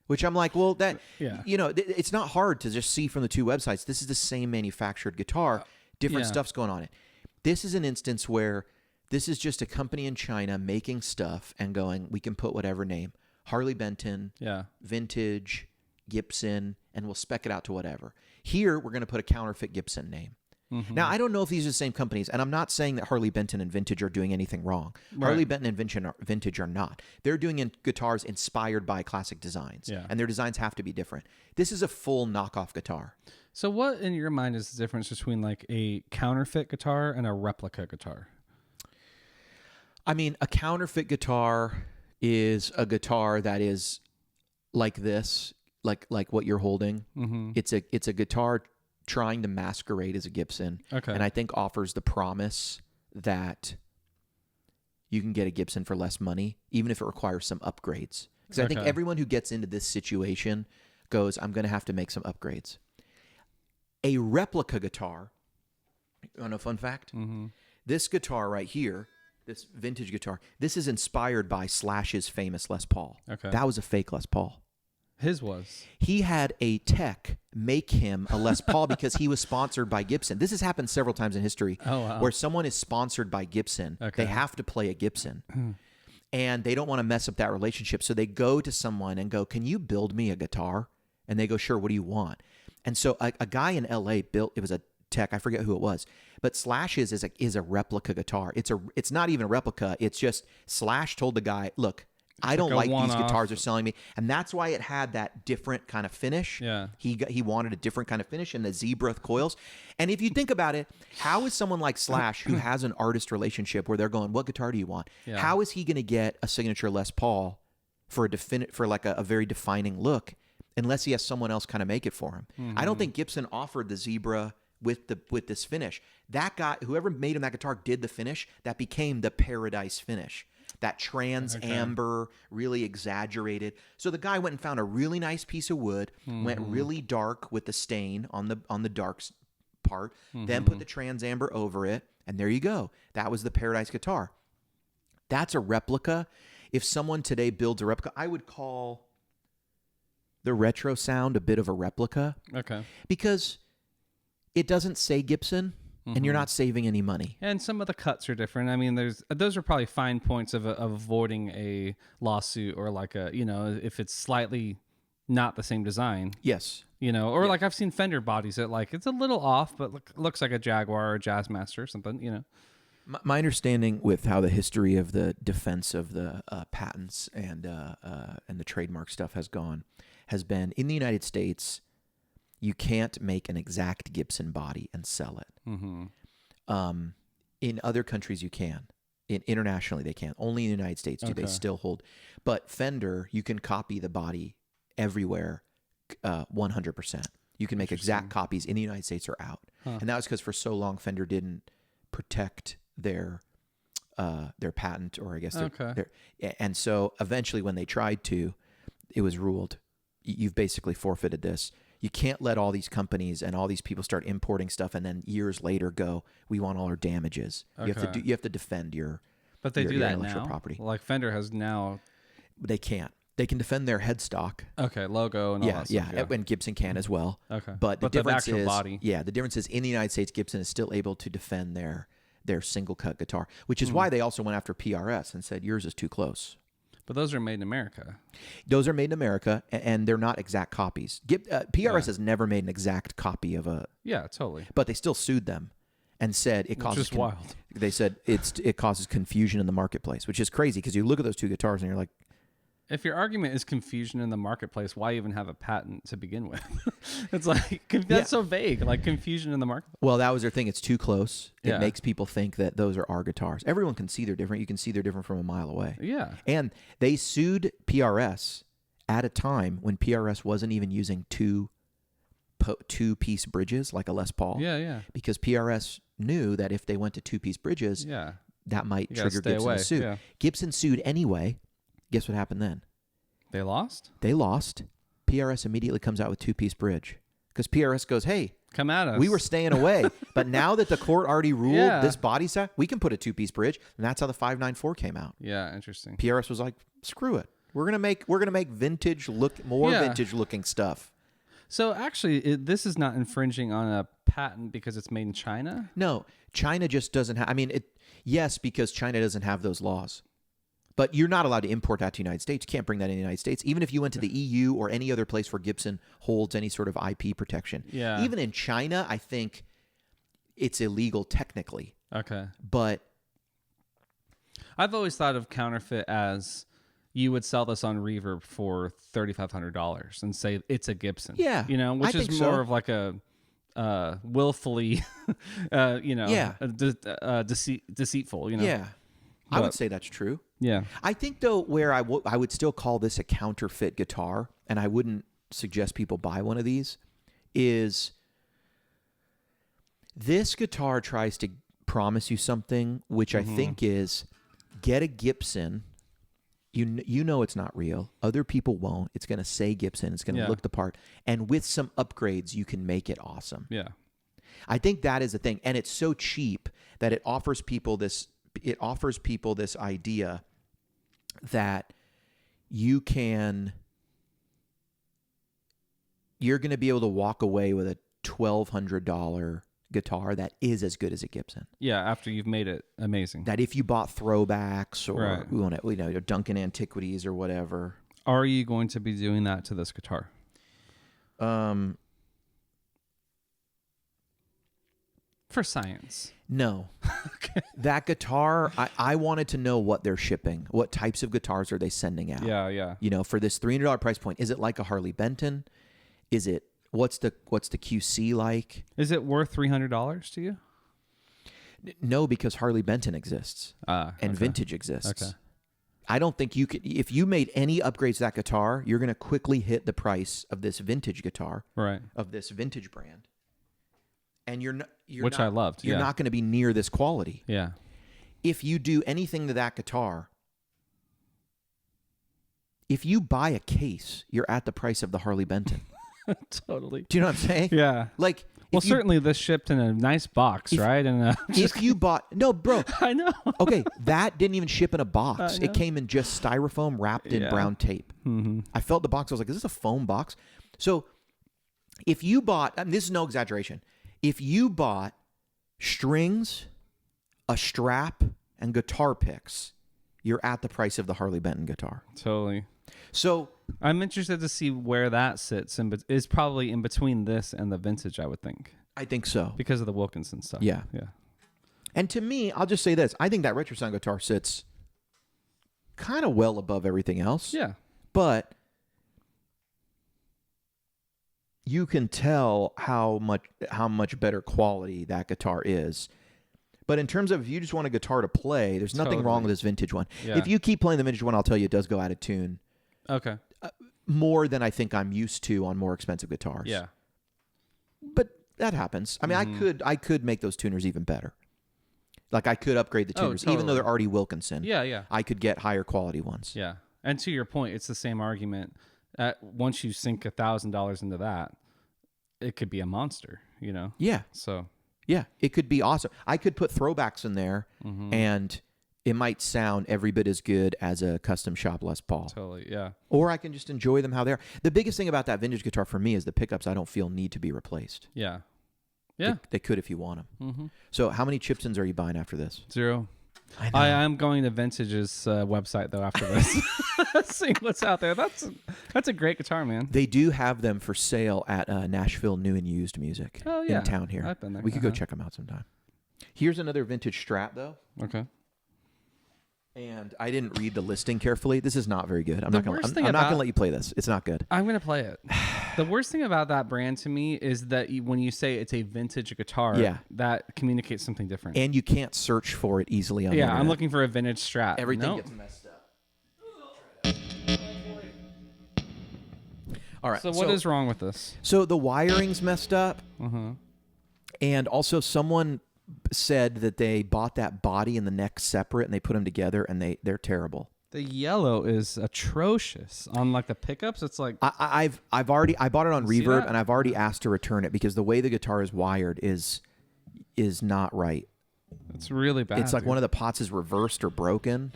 which I'm like, well, it's not hard to just see from the two websites. This is the same manufactured guitar, different stuff's going on it. This is an instance where this is just a company in China making stuff and going, we can put whatever name, Harley Benton, Vintage, Gibson, and we'll spec it out to whatever. Here, we're going to put a counterfeit Gibson name. Now, I don't know if these are the same companies, and I'm not saying that Harley Benton and Vintage are doing anything wrong. Right. Harley Benton and Vintage are not. They're doing guitars inspired by classic designs, and their designs have to be different. This is a full knockoff guitar. So what, in your mind, is the difference between like a counterfeit guitar and a replica guitar? I mean, a counterfeit guitar is a guitar that is like this, like what you're holding. It's a guitar trying to masquerade as a Gibson, and I think offers the promise that you can get a Gibson for less money, even if it requires some upgrades. Because I think everyone who gets into this situation goes, I'm going to have to make some upgrades. A replica guitar, on a fun fact, this guitar right here, this vintage guitar, this is inspired by Slash's famous Les Paul. That was a fake Les Paul. His was. He had a tech make him a Les Paul because he was sponsored by Gibson. This has happened several times in history where someone is sponsored by Gibson. They have to play a Gibson. And they don't want to mess up that relationship. So they go to someone and go, can you build me a guitar? And they go, sure, what do you want? And so a guy in LA built, it was a tech, I forget who it was, but Slash's is a replica guitar. It's not even a replica. It's just Slash told the guy, look, I don't like these guitars are selling me. And that's why it had that different kind of finish. Yeah. He wanted a different kind of finish in the zebra coils. And if you think about it, how is someone like Slash, who has an artist relationship where they're going, what guitar do you want? Yeah. How is he going to get a signature Les Paul for a very defining look unless he has someone else kind of make it for him? I don't think Gibson offered the zebra with this finish. That guy, whoever made him that guitar, did the finish that became the Paradise finish. That trans amber, really exaggerated. So the guy went and found a really nice piece of wood, went really dark with the stain on the dark part, then put the trans amber over it, and there you go. That was the Paradise guitar. That's a replica. If someone today builds a replica, I would call the retro sound a bit of a replica. Okay. Because it doesn't say Gibson. and you're not saving any money. And some of the cuts are different. I mean, those are probably fine points of avoiding a lawsuit, or like if it's slightly not the same design. Yes. Or like I've seen Fender bodies that like it's a little off, but looks like a Jaguar or a Jazzmaster or something. My understanding with how the history of the defense of the patents and the trademark stuff has been in the United States, you can't make an exact Gibson body and sell it. Mm-hmm. In other countries, you can. Internationally, they can't. Only in the United States do they still hold. But Fender, you can copy the body everywhere, 100%. You can make exact copies in the United States or out. And that was because for so long, Fender didn't protect their patent, or I guess their, and so eventually when they tried to, it was ruled, you've basically forfeited this. You can't let all these companies and all these people start importing stuff and then years later go, we want all our damages. You have to defend your But they do that intellectual now. property. Like Fender has now. They can't. They can defend their headstock. Okay, logo and all that stuff. Yeah, and Gibson can as well. Okay, but the difference actual is, body. Yeah, the difference is in the United States, Gibson is still able to defend their single cut guitar, which is why they also went after PRS and said yours is too close. But those are made in America. Those are made in America, and they're not exact copies. PRS has never made an exact copy of a. Yeah, totally. But they still sued them, and said it causes. Which is wild. They said it causes confusion in the marketplace, which is crazy because you look at those two guitars and you're like. If your argument is confusion in the marketplace, why even have a patent to begin with? It's like, that's so vague, like confusion in the market. Well, that was their thing. It's too close. It Yeah. makes people think that those are our guitars. Everyone can see they're different. You can see they're different from a mile away. Yeah. And they sued PRS at a time when PRS wasn't even using two-piece bridges like a Les Paul. Yeah. Because PRS knew that if they went to two-piece bridges, that might trigger Gibson to sue. Yeah. Gibson sued anyway. Guess what happened then? They lost? They lost. PRS immediately comes out with two-piece bridge. Because PRS goes, hey, come at us. we were staying away. But now that the court already ruled this body set, we can put a two-piece bridge. And that's how the 594 came out. Yeah, interesting. PRS was like, screw it. We're gonna make vintage vintage looking stuff. So actually, this is not infringing on a patent because it's made in China? No, China just doesn't have. I mean, yes, because China doesn't have those laws. But you're not allowed to import that to the United States. You can't bring that in the United States. Even if you went to the EU or any other place where Gibson holds any sort of IP protection. Yeah. Even in China, I think it's illegal technically. Okay. But I've always thought of counterfeit as you would sell this on Reverb for $3,500 and say it's a Gibson. Yeah. Which is more of like a willfully, deceitful, Yeah. I would say that's true. Yeah. I think, though, where I would still call this a counterfeit guitar, and I wouldn't suggest people buy one of these, is this guitar tries to promise you something, which I think is get a Gibson. You know it's not real. Other people won't. It's going to say Gibson. It's going to look the part. And with some upgrades, you can make it awesome. Yeah. I think that is the thing. And it's so cheap that it offers people this idea that you're going to be able to walk away with a $1,200 guitar that is as good as a Gibson. Yeah, after you've made it amazing. That if you bought throwbacks or Duncan Antiquities or whatever. Are you going to be doing that to this guitar? For science. No. Okay. That guitar, I wanted to know what they're shipping. What types of guitars are they sending out? Yeah. For this $300 price point, is it like a Harley Benton? Is it what's the QC like? Is it worth $300 to you? No, because Harley Benton exists and vintage exists. Okay. I don't think you could. If you made any upgrades to that guitar, you're going to quickly hit the price of this vintage guitar, right? Of this vintage brand. And which I loved. You're not going to be near this quality. Yeah. If you do anything to that guitar, if you buy a case, you're at the price of the Harley Benton. Totally. Do you know what I'm saying? Yeah. Like, certainly this shipped in a nice box, right? And if you bought bro, I know. Okay, that didn't even ship in a box. It came in just styrofoam wrapped in brown tape. Mm-hmm. I felt the box. I was like, is this a foam box? So, if you bought, and this is no exaggeration. If you bought strings, a strap, and guitar picks, you're at the price of the Harley Benton guitar. Totally. So I'm interested to see where that sits, and is probably in between this and the vintage, I would think, I think so. because of the Wilkinson stuff. Yeah. Yeah. And to me, I'll just say this. I think that retro sound guitar sits kind of well above everything else. Yeah. But you can tell how much better quality that guitar is. But in terms of if you just want a guitar to play, there's nothing wrong with this vintage one. Yeah. If you keep playing the vintage one, I'll tell you it does go out of tune. Okay. More than I think I'm used to on more expensive guitars. Yeah. But that happens. I mean, I could make those tuners even better. Like I could upgrade the tuners, even though they're already Wilkinson. Yeah, yeah. I could get higher quality ones. Yeah. And to your point, it's the same argument. Once you sink $1,000 into that, it could be a monster, you know? Yeah. So. Yeah, it could be awesome. I could put throwbacks in there, and it might sound every bit as good as a custom shop Les Paul. Totally, yeah. Or I can just enjoy them how they are. The biggest thing about that vintage guitar for me is the pickups I don't feel need to be replaced. Yeah. Yeah. They could if you want them. Mm-hmm. So how many Chibsons are you buying after this? 0. I am going to Vintage's website, though, after this. Seeing what's out there. That's a great guitar, man. They do have them for sale at Nashville New and Used Music in town here. I've been there. We could go check them out sometime. Here's another vintage Strat, though. Okay. And I didn't read the listing carefully. This is not very good. I'm not going to let you play this. It's not good. I'm going to play it. The worst thing about that brand to me is that when you say it's a vintage guitar, that communicates something different. And you can't search for it easily on the internet. I'm looking for a vintage Strat. Everything gets messed up. All right. So what is wrong with this? So the wiring's messed up. And also someone said that they bought that body and the neck separate and they put them together and they're terrible. The yellow is atrocious on like the pickups. It's like I bought it on Reverb and I've already asked to return it because the way the guitar is wired is not right. It's really bad. It's like one of the pots is reversed or broken.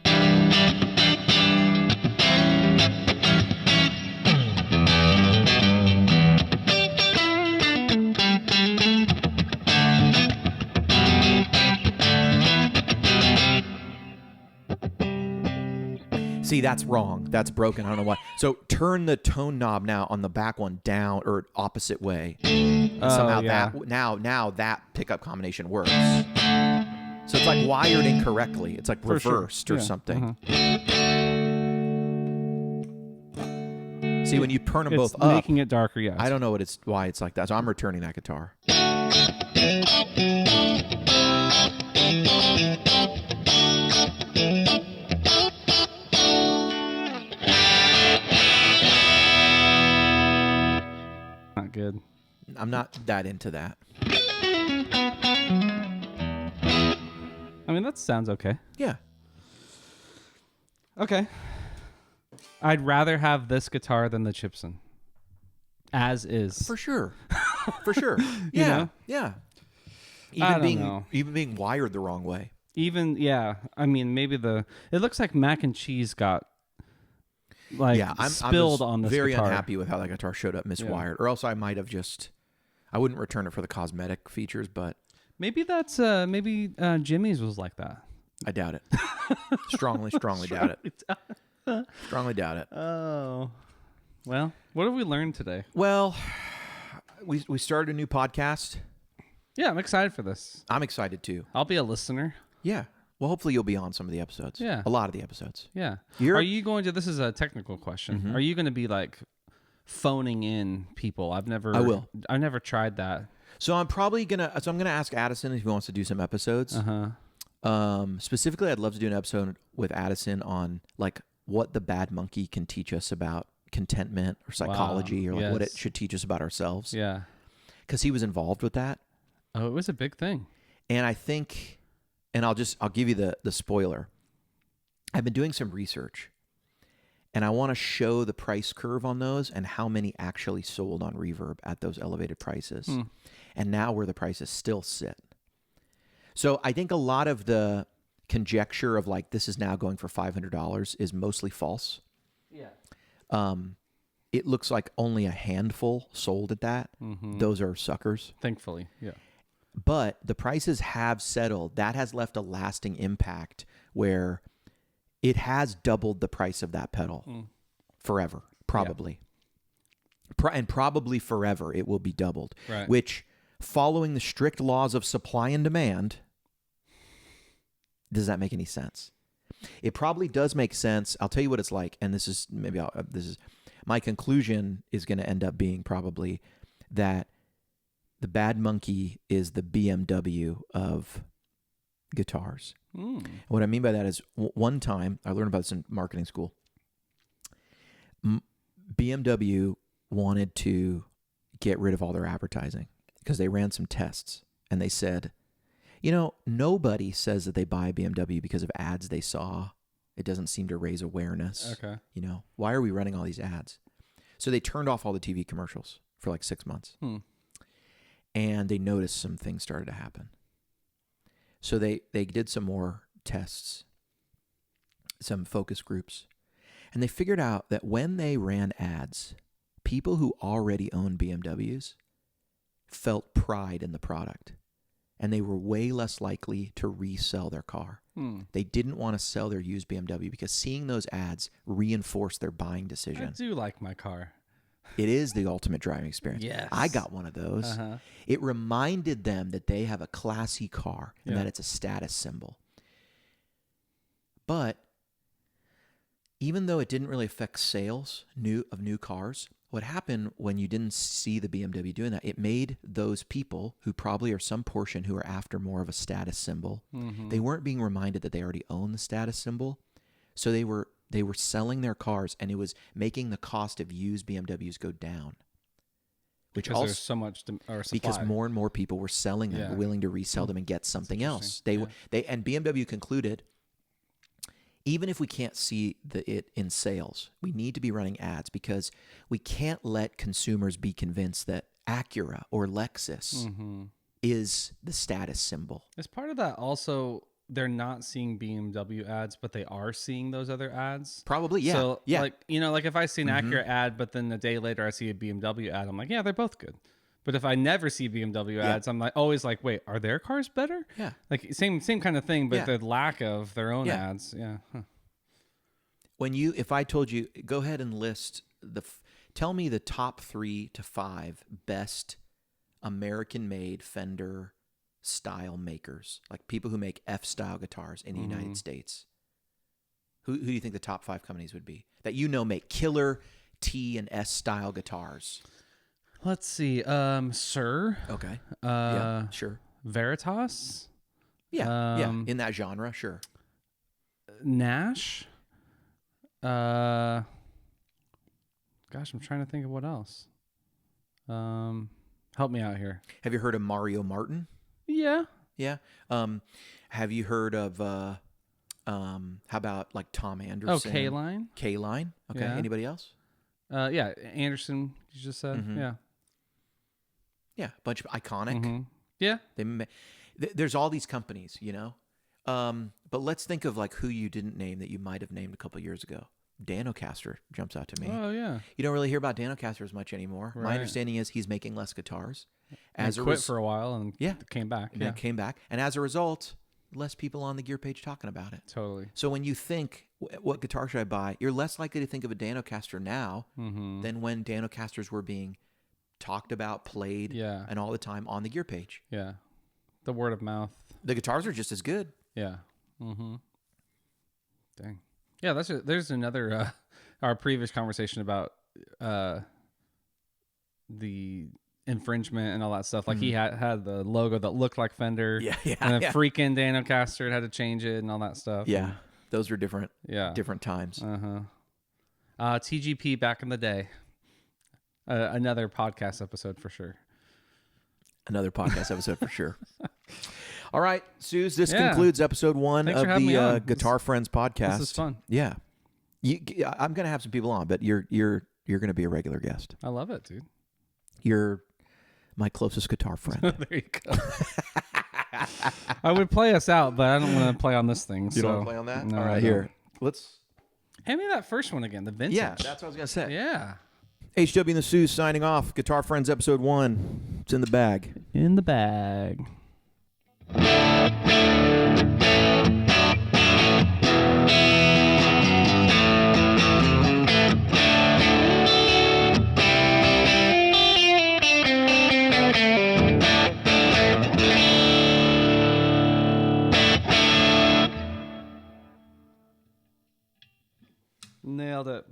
See, that's wrong. That's broken. I don't know why. So turn the tone knob now on the back one down or opposite way. Somehow now that pickup combination works. So it's like wired incorrectly. It's like reversed or something. See, when you turn them both up, making it darker. Yes. I don't know why it's like that. So I'm returning that guitar. Not good. I'm not that into that. I mean, that sounds okay. Yeah. Okay. I'd rather have this guitar than the Chibson. As is. For sure. For sure. Yeah. You know? Yeah. Even being wired the wrong way. I mean, maybe it looks like mac and cheese got spilled on this very guitar. Unhappy with how that guitar showed up miswired. Or else I might have I wouldn't return it for the cosmetic features, but maybe that's Jimmy's was like that. I doubt it. Strongly doubt it. Strongly doubt it. Oh. Well, what have we learned today? Well, we started a new podcast. Yeah, I'm excited for this. I'm excited too. I'll be a listener. Yeah. Well, hopefully you'll be on some of the episodes. Yeah. A lot of the episodes. Yeah. Are you going to, this is a technical question. Are you going to be like phoning in people? I will. I've never tried that. So I'm going to ask Addison if he wants to do some episodes. Specifically, I'd love to do an episode with Addison on like what the bad monkey can teach us about contentment or psychology or like what it should teach us about ourselves. Yeah. Because he was involved with that. Oh, it was a big thing. And I think, and I'll give you the spoiler. I've been doing some research and I want to show the price curve on those and how many actually sold on Reverb at those elevated prices. And now where the prices still sit. So I think a lot of the conjecture of like, this is now going for $500 is mostly false. Yeah. It looks like only a handful sold at that. Those are suckers. Thankfully. Yeah. But the prices have settled. That has left a lasting impact where it has doubled the price of that pedal forever, probably. And probably forever it will be doubled, which, following the strict laws of supply and demand, does that make any sense? It probably does make sense. I'll tell you what it's like, and this is my conclusion is going to end up being probably that the Bad Monkey is the BMW of guitars. What I mean by that is, one time I learned about this in marketing school. BMW wanted to get rid of all their advertising because they ran some tests, and they said, nobody says that they buy a BMW because of ads they saw. It doesn't seem to raise awareness. Okay. Why are we running all these ads? So they turned off all the TV commercials for like 6 months. And they noticed some things started to happen. So they did some more tests, some focus groups, and they figured out that when they ran ads, people who already owned BMWs felt pride in the product, and they were way less likely to resell their car. They didn't want to sell their used BMW because seeing those ads reinforced their buying decision. I do like my car. It is the ultimate driving experience. Yes. I got one of those. It reminded them that they have a classy car and that it's a status symbol. But even though it didn't really affect sales of new cars, what happened when you didn't see the BMW doing that, it made those people who probably are some portion who are after more of a status symbol, they weren't being reminded that they already own the status symbol. So they were selling their cars, and it was making the cost of used BMWs go down. Which also, there's so much supply. Because more and more people were selling them, willing to resell them and get something else. And BMW concluded, even if we can't see it in sales, we need to be running ads because we can't let consumers be convinced that Acura or Lexus is the status symbol. As part of that, also, they're not seeing BMW ads, but they are seeing those other ads. Probably, yeah. So, like if I see an Acura ad, but then a day later I see a BMW ad, I'm like, yeah, they're both good. But if I never see BMW ads, I'm always like, wait, are their cars better? Yeah. Like same kind of thing, but the lack of their own ads. Yeah. If I told you, go ahead and list tell me the top 3 to 5 best American-made Fender style makers, like people who make F-style guitars in the United States. Who do you think the top 5 companies would be that make killer T and S style guitars? Let's see. Sir. Okay. Yeah, sure. Veritas. Yeah. In that genre, sure. Nash. Gosh, I'm trying to think of what else. Help me out here. Have you heard of Mario Martin? Yeah. Yeah. Have you heard of how about like Tom Anderson? Oh, K-Line. K-Line. Okay. Yeah. Anybody else? Yeah, Anderson. You just said. Yeah. Yeah, a bunch of iconic. Yeah. There's all these companies, but let's think of like who you didn't name that you might have named a couple of years ago. Danocaster jumps out to me. Oh yeah. You don't really hear about Danocaster as much anymore. Right. My understanding is he's making less guitars. Quit for a while and came back. And then came back, and as a result, less people on the gear page talking about it. Totally. So when you think, what guitar should I buy? You're less likely to think of a Danocaster now than when Danocasters were being talked about, played, and all the time on the gear page. Yeah. The word of mouth. The guitars are just as good. Yeah. Dang. Yeah, there's another our previous conversation about the infringement and all that stuff. Like he had the logo that looked like Fender. And then freaking Danocaster had to change it and all that stuff. Yeah. Those were different times. TGP back in the day. Another podcast episode for sure. All right, Sooze, this concludes episode 1 Thanks of the Guitar Friends podcast. This is fun. Yeah. I'm going to have some people on, but you're going to be a regular guest. I love it, dude. You're my closest guitar friend. There you go. I would play us out, but I don't want to play on this thing. You don't want to play on that? No, all right, here. Let's... Hand me that first one again, the vintage. Yeah, that's what I was going to say. Yeah. HW and the Sooze signing off. Guitar Friends episode 1. It's in the bag. In the bag. Nailed it.